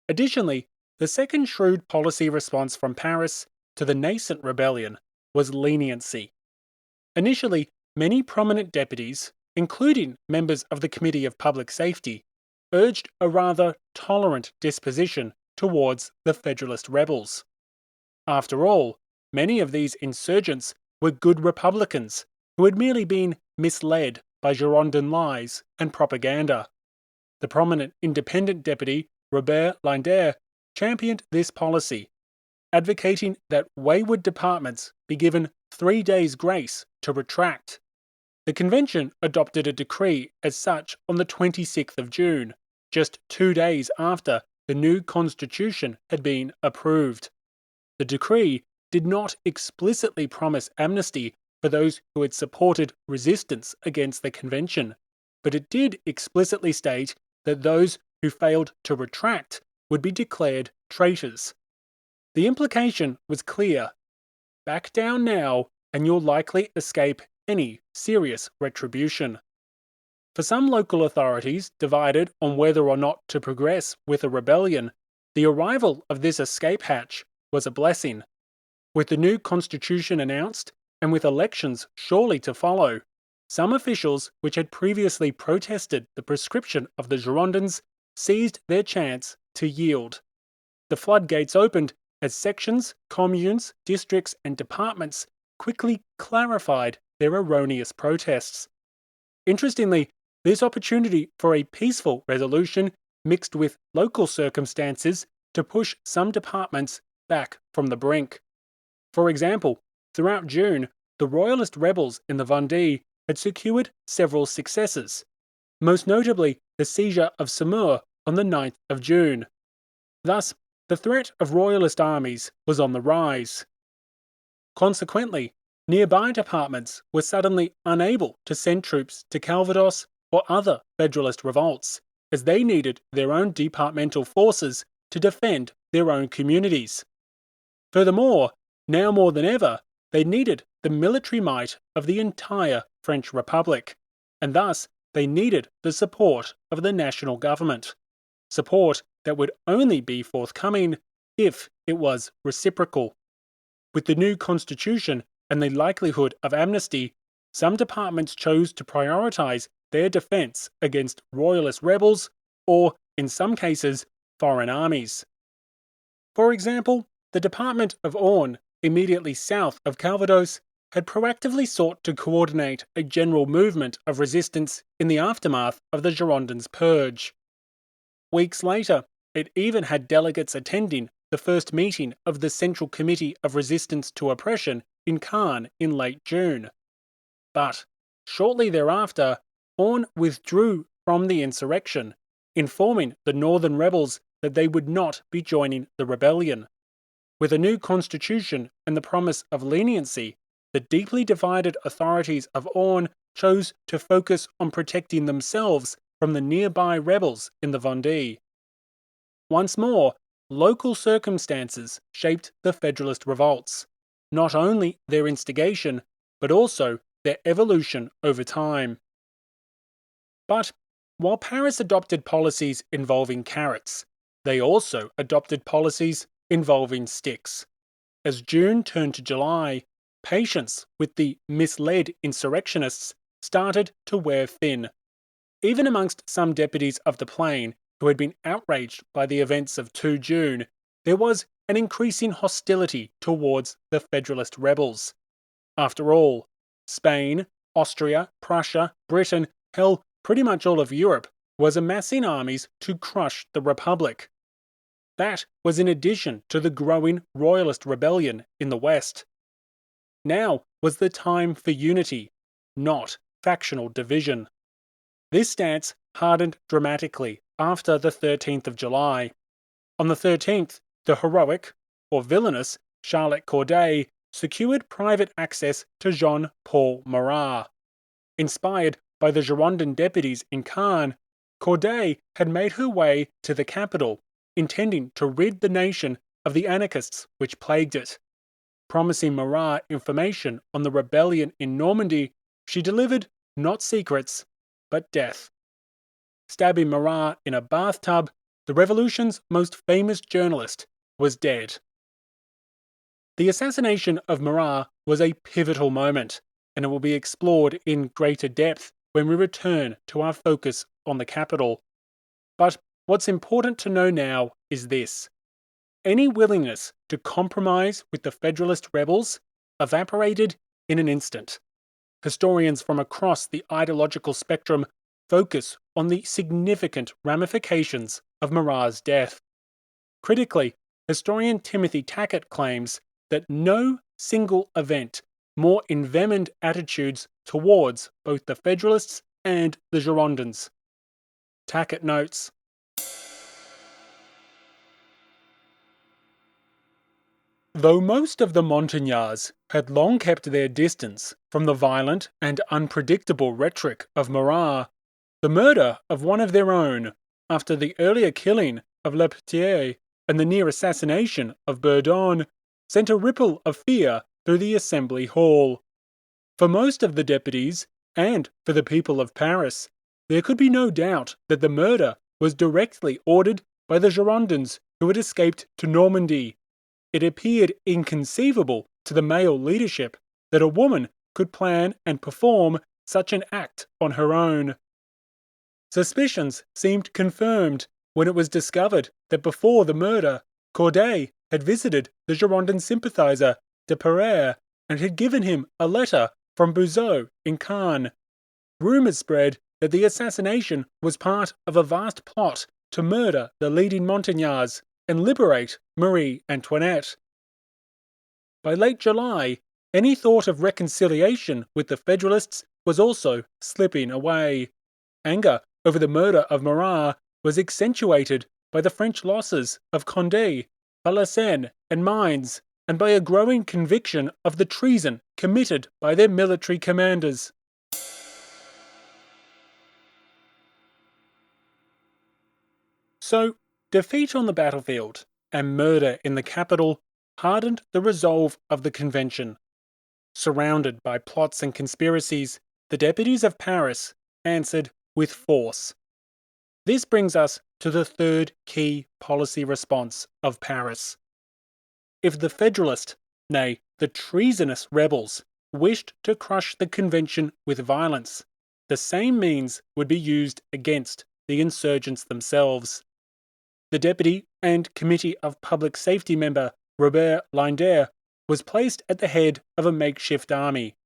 Additionally, the second shrewd policy response from Paris to the nascent rebellion was leniency. Initially, many prominent deputies, including members of the Committee of Public Safety, urged a rather tolerant disposition towards the Federalist rebels. After all, many of these insurgents were good Republicans who had merely been misled by Girondin lies and propaganda. The prominent independent deputy, Robert Linder, championed this policy, advocating that wayward departments be given 3 days' grace to retract. The convention adopted a decree as such on the 26th of June, just 2 days after the new constitution had been approved. The decree did not explicitly promise amnesty for those who had supported resistance against the convention, but it did explicitly state that those who failed to retract would be declared traitors. The implication was clear: back down now and you'll likely escape any serious retribution. For some local authorities divided on whether or not to progress with a rebellion, the arrival of this escape hatch was a blessing. With the new constitution announced, and with elections surely to follow, some officials which had previously protested the proscription of the Girondins seized their chance to yield. The floodgates opened as sections, communes, districts, and departments quickly clarified their erroneous protests. Interestingly, this opportunity for a peaceful resolution mixed with local circumstances to push some departments back from the brink. For example, throughout June, the Royalist rebels in the Vendée had secured several successes, most notably the seizure of Saumur on the 9th of June. Thus, the threat of Royalist armies was on the rise. Consequently, nearby departments were suddenly unable to send troops to Calvados or other Federalist revolts, as they needed their own departmental forces to defend their own communities. Furthermore, now more than ever, they needed the military might of the entire French Republic, and thus they needed the support of the national government. Support that would only be forthcoming if it was reciprocal. With the new constitution and the likelihood of amnesty, some departments chose to prioritize their defense against Royalist rebels or, in some cases, foreign armies. For example, the Department of Orne, immediately south of Calvados, had proactively sought to coordinate a general movement of resistance in the aftermath of the Girondins' purge. Weeks later, it even had delegates attending the first meeting of the Central Committee of Resistance to Oppression in Caen in late June. But, shortly thereafter, Orne withdrew from the insurrection, informing the northern rebels that they would not be joining the rebellion. With a new constitution and the promise of leniency, the deeply divided authorities of Orne chose to focus on protecting themselves from the nearby rebels in the Vendée. Once more, local circumstances shaped the Federalist Revolts, not only their instigation, but also their evolution over time. But while Paris adopted policies involving carrots, they also adopted policies involving sticks. As June turned to July, patience with the misled insurrectionists started to wear thin. Even amongst some deputies of the Plain who had been outraged by the events of 2 June, there was an increasing hostility towards the Federalist rebels. After all, Spain, Austria, Prussia, Britain, hell, pretty much all of Europe was amassing armies to crush the Republic. That was in addition to the growing Royalist rebellion in the West. Now was the time for unity, not factional division. This stance hardened dramatically after the 13th of July. On the 13th, the heroic, or villainous, Charlotte Corday secured private access to Jean-Paul Marat. Inspired by the Girondin deputies in Caen, Corday had made her way to the capital, intending to rid the nation of the anarchists which plagued it. Promising Marat information on the rebellion in Normandy, she delivered not secrets, but death. Stabbing Marat in a bathtub, the revolution's most famous journalist was dead. The assassination of Marat was a pivotal moment, and it will be explored in greater depth when we return to our focus on the capital. But what's important to know now is this. Any willingness to compromise with the Federalist rebels evaporated in an instant. Historians from across the ideological spectrum focus on the significant ramifications of Marat's death. Critically, historian Timothy Tackett claims that no single event more envenomed attitudes towards both the Federalists and the Girondins. Tackett notes, though most of the Montagnards had long kept their distance from the violent and unpredictable rhetoric of Marat, the murder of one of their own, after the earlier killing of Lepetier and the near assassination of Bourdon, sent a ripple of fear through the Assembly Hall. For most of the deputies, and for the people of Paris, there could be no doubt that the murder was directly ordered by the Girondins who had escaped to Normandy. It appeared inconceivable to the male leadership that a woman could plan and perform such an act on her own. Suspicions seemed confirmed when it was discovered that before the murder, Corday had visited the Girondin sympathiser de Pereire and had given him a letter from Buzot in Caen. Rumours spread that the assassination was part of a vast plot to murder the leading Montagnards and liberate Marie Antoinette. By late July, any thought of reconciliation with the Federalists was also slipping away. Anger over the murder of Marat was accentuated by the French losses of Condé, Valenciennes, and Mainz, and by a growing conviction of the treason committed by their military commanders. So, defeat on the battlefield and murder in the capital hardened the resolve of the convention. Surrounded by plots and conspiracies, the deputies of Paris answered with force. This brings us to the third key policy response of Paris. If the Federalist, nay, the treasonous rebels, wished to crush the convention with violence, the same means would be used against the insurgents themselves. The deputy and Committee of Public Safety member Robert Linder was placed at the head of a makeshift army.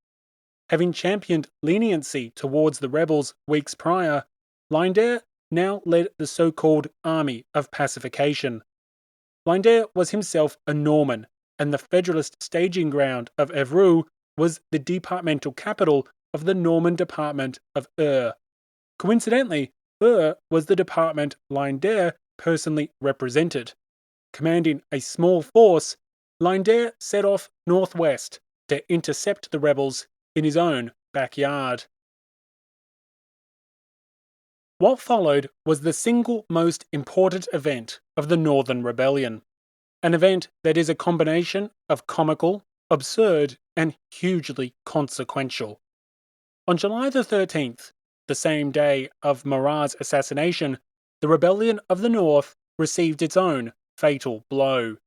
Having championed leniency towards the rebels weeks prior, Linder now led the so-called Army of Pacification. Linder was himself a Norman, and the Federalist staging ground of Évreux was the departmental capital of the Norman department of Eure. Coincidentally, Eure was the department Linder personally represented. Commanding a small force, Linder set off northwest to intercept the rebels in his own backyard. What followed was the single most important event of the Northern Rebellion, an event that is a combination of comical, absurd, and hugely consequential. On July the 13th, the same day of Marat's assassination, the Rebellion of the North received its own fatal blow.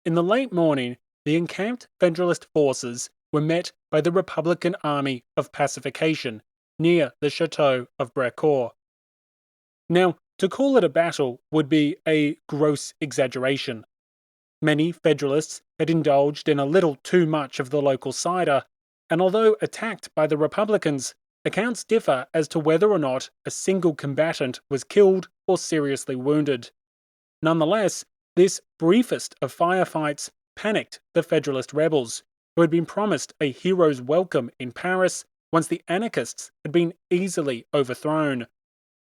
In the late morning, the encamped Federalist forces were met by the Republican Army of Pacification near the Chateau of Brecourt. Now, to call it a battle would be a gross exaggeration. Many Federalists had indulged in a little too much of the local cider, and although attacked by the Republicans, accounts differ as to whether or not a single combatant was killed or seriously wounded. Nonetheless, this briefest of firefights panicked the Federalist rebels, who had been promised a hero's welcome in Paris once the anarchists had been easily overthrown.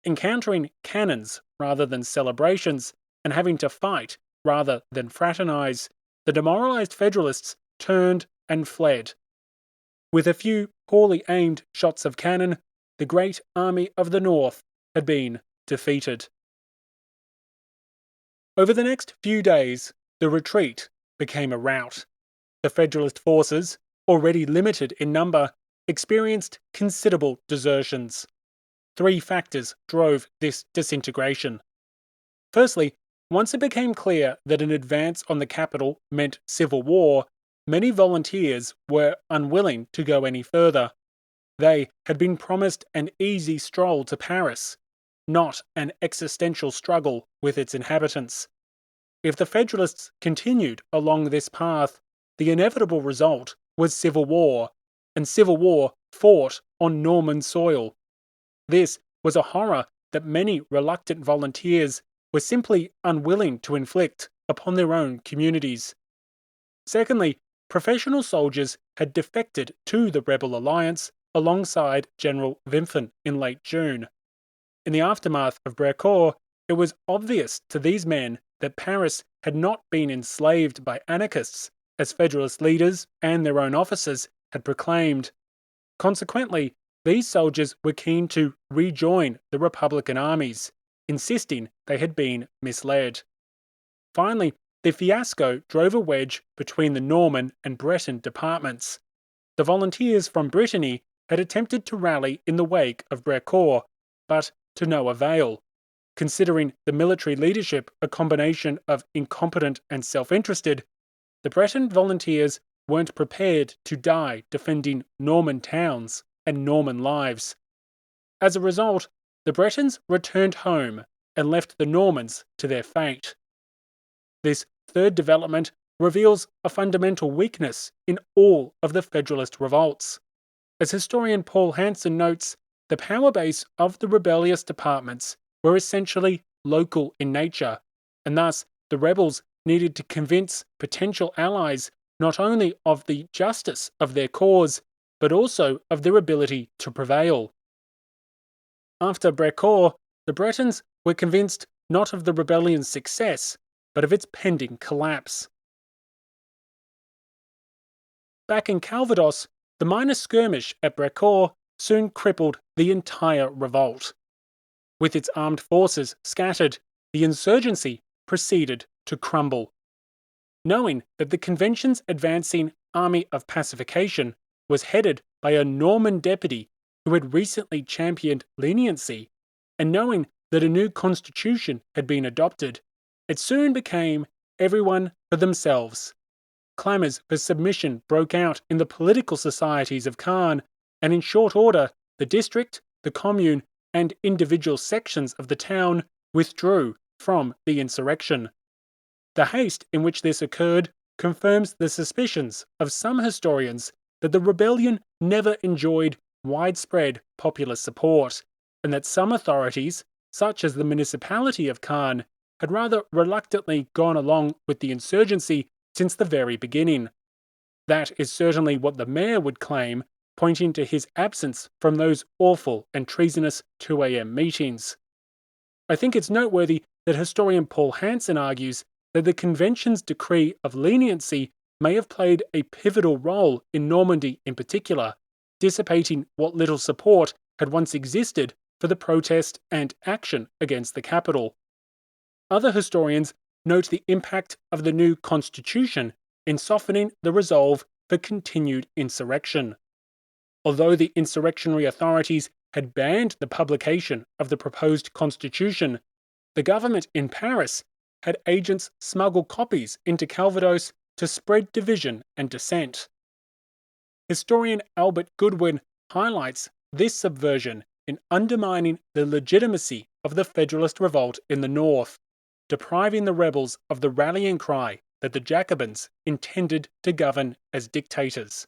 Encountering cannons rather than celebrations, and having to fight rather than fraternize, the demoralized Federalists turned and fled. With a few poorly aimed shots of cannon, the great army of the North had been defeated. Over the next few days, the retreat became a rout. The Federalist forces, already limited in number, experienced considerable desertions. Three factors drove this disintegration. Firstly, once it became clear that an advance on the capital meant civil war, many volunteers were unwilling to go any further. They had been promised an easy stroll to Paris, not an existential struggle with its inhabitants. If the Federalists continued along this path, the inevitable result was civil war, and civil war fought on Norman soil. This was a horror that many reluctant volunteers were simply unwilling to inflict upon their own communities. Secondly, professional soldiers had defected to the rebel alliance alongside General Wimpfen in late June. In the aftermath of Brecourt, it was obvious to these men that Paris had not been enslaved by anarchists, as Federalist leaders and their own officers had proclaimed. Consequently, these soldiers were keen to rejoin the Republican armies, insisting they had been misled. Finally, the fiasco drove a wedge between the Norman and Breton departments. The volunteers from Brittany had attempted to rally in the wake of Brecourt, but to no avail. Considering the military leadership a combination of incompetent and self-interested, the Breton volunteers weren't prepared to die defending Norman towns and Norman lives. As a result, the Bretons returned home and left the Normans to their fate. This third development reveals a fundamental weakness in all of the Federalist revolts. As historian Paul Hanson notes, the power base of the rebellious departments were essentially local in nature, and thus the rebels needed to convince potential allies not only of the justice of their cause, but also of their ability to prevail. After Brecourt, the Bretons were convinced not of the rebellion's success, but of its pending collapse. Back in Calvados, the minor skirmish at Brecourt soon crippled the entire revolt. With its armed forces scattered, the insurgency proceeded to crumble. Knowing that the convention's advancing army of pacification was headed by a Norman deputy who had recently championed leniency, and knowing that a new constitution had been adopted, it soon became everyone for themselves. Clamours for submission broke out in the political societies of Caen, and in short order, the district, the commune, and individual sections of the town withdrew from the insurrection. The haste in which this occurred confirms the suspicions of some historians that the rebellion never enjoyed widespread popular support, and that some authorities, such as the municipality of Caen, had rather reluctantly gone along with the insurgency since the very beginning. That is certainly what the mayor would claim, pointing to his absence from those awful and treasonous 2 a.m. meetings. I think it's noteworthy that historian Paul Hanson argues that the convention's decree of leniency may have played a pivotal role in Normandy in particular, dissipating what little support had once existed for the protest and action against the capital. Other historians note the impact of the new constitution in softening the resolve for continued insurrection. Although the insurrectionary authorities had banned the publication of the proposed constitution, the government in Paris had agents smuggle copies into Calvados to spread division and dissent. Historian Albert Goodwin highlights this subversion in undermining the legitimacy of the Federalist Revolt in the north, depriving the rebels of the rallying cry that the Jacobins intended to govern as dictators.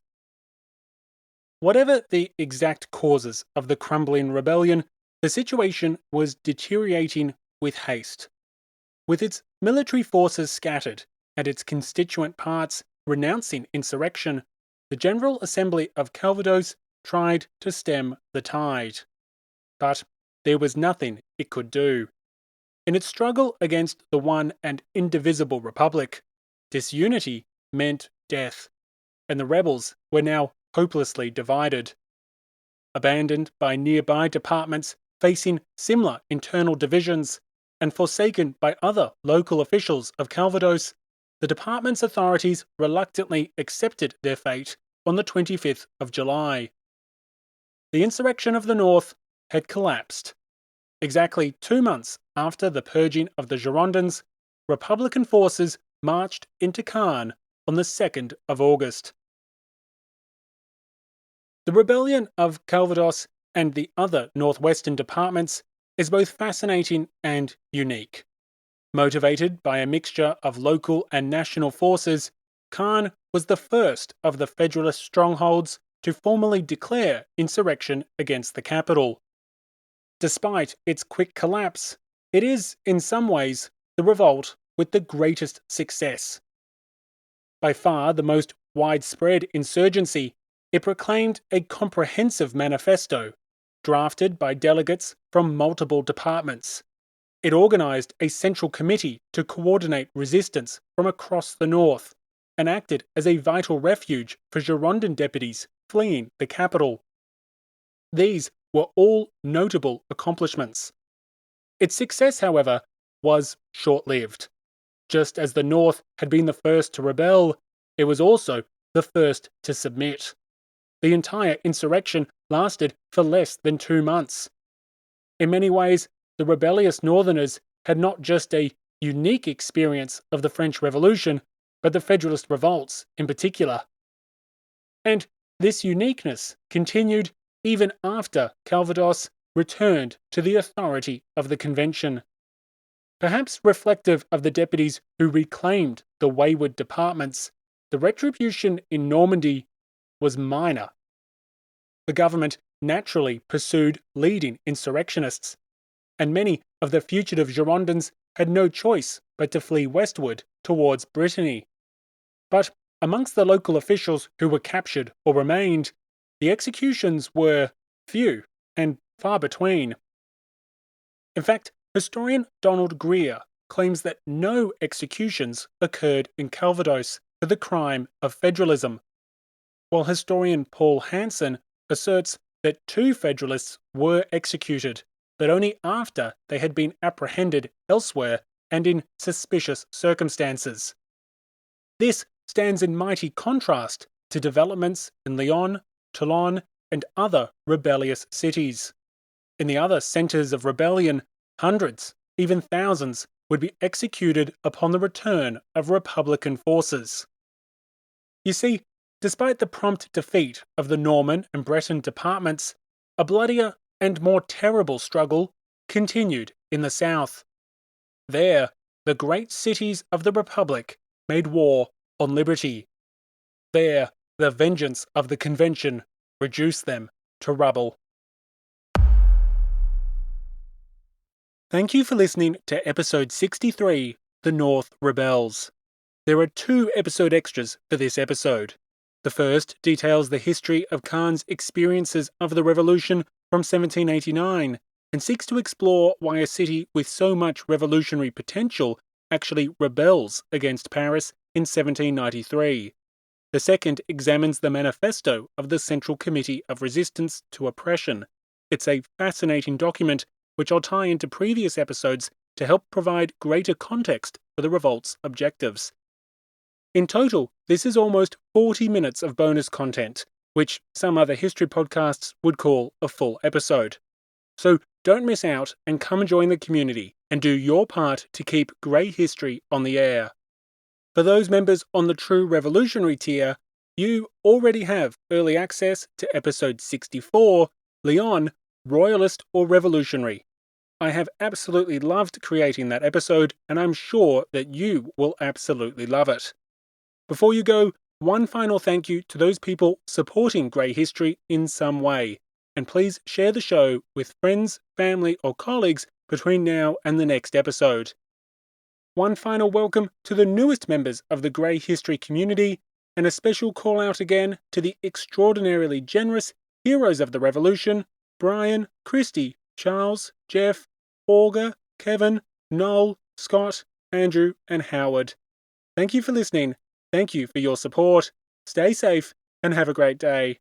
Whatever the exact causes of the crumbling rebellion, the situation was deteriorating with haste. With its military forces scattered and its constituent parts renouncing insurrection, the General Assembly of Calvados tried to stem the tide. But there was nothing it could do. In its struggle against the one and indivisible republic, disunity meant death, and the rebels were now hopelessly divided. Abandoned by nearby departments facing similar internal divisions and forsaken by other local officials of Calvados, the department's authorities reluctantly accepted their fate on the 25th of July. The insurrection of the North had collapsed. Exactly 2 months after the purging of the Girondins, Republican forces marched into Caen on the 2nd of August. The rebellion of Calvados and the other northwestern departments is both fascinating and unique. Motivated by a mixture of local and national forces, Caen was the first of the Federalist strongholds to formally declare insurrection against the capital. Despite its quick collapse, it is, in some ways, the revolt with the greatest success. By far the most widespread insurgency, it proclaimed a comprehensive manifesto, drafted by delegates from multiple departments. It organised a central committee to coordinate resistance from across the north, and acted as a vital refuge for Girondin deputies fleeing the capital. These were all notable accomplishments. Its success, however, was short-lived. Just as the North had been the first to rebel, it was also the first to submit. The entire insurrection lasted for less than 2 months. In many ways, the rebellious Northerners had not just a unique experience of the French Revolution, but the Federalist Revolts in particular. And this uniqueness continued even after Calvados returned to the authority of the Convention. Perhaps reflective of the deputies who reclaimed the wayward departments, the retribution in Normandy was minor. The government naturally pursued leading insurrectionists, and many of the fugitive Girondins had no choice but to flee westward towards Brittany. But amongst the local officials who were captured or remained, the executions were few and far between. In fact, historian Donald Greer claims that no executions occurred in Calvados for the crime of federalism, while historian Paul Hansen asserts that 2 Federalists were executed, but only after they had been apprehended elsewhere and in suspicious circumstances. This stands in mighty contrast to developments in Lyon, Toulon, and other rebellious cities. In the other centres of rebellion, hundreds, even thousands, would be executed upon the return of Republican forces. You see, despite the prompt defeat of the Norman and Breton departments, a bloodier and more terrible struggle continued in the south. There, the great cities of the Republic made war on liberty. There, the vengeance of the Convention reduced them to rubble. Thank you for listening to episode 63, The North Rebels. There are 2 episode extras for this episode. The first details the history of Caen's experiences of the Revolution from 1789 and seeks to explore why a city with so much revolutionary potential actually rebels against Paris in 1793. The second examines the manifesto of the Central Committee of Resistance to Oppression. It's a fascinating document which I'll tie into previous episodes to help provide greater context for the revolt's objectives. In total, this is almost 40 minutes of bonus content, which some other history podcasts would call a full episode. So don't miss out and come join the community and do your part to keep Grey History on the air. For those members on the True Revolutionary tier, you already have early access to episode 64, Lyon, Royalist or Revolutionary. I have absolutely loved creating that episode, and I'm sure that you will absolutely love it. Before you go, one final thank you to those people supporting Grey History in some way, and please share the show with friends, family, or colleagues between now and the next episode. One final welcome to the newest members of the Grey History community, and a special call out again to the extraordinarily generous heroes of the Revolution, Brian, Christy, Charles, Jeff, Olga, Kevin, Noel, Scott, Andrew, and Howard. Thank you for listening. Thank you for your support. Stay safe and have a great day.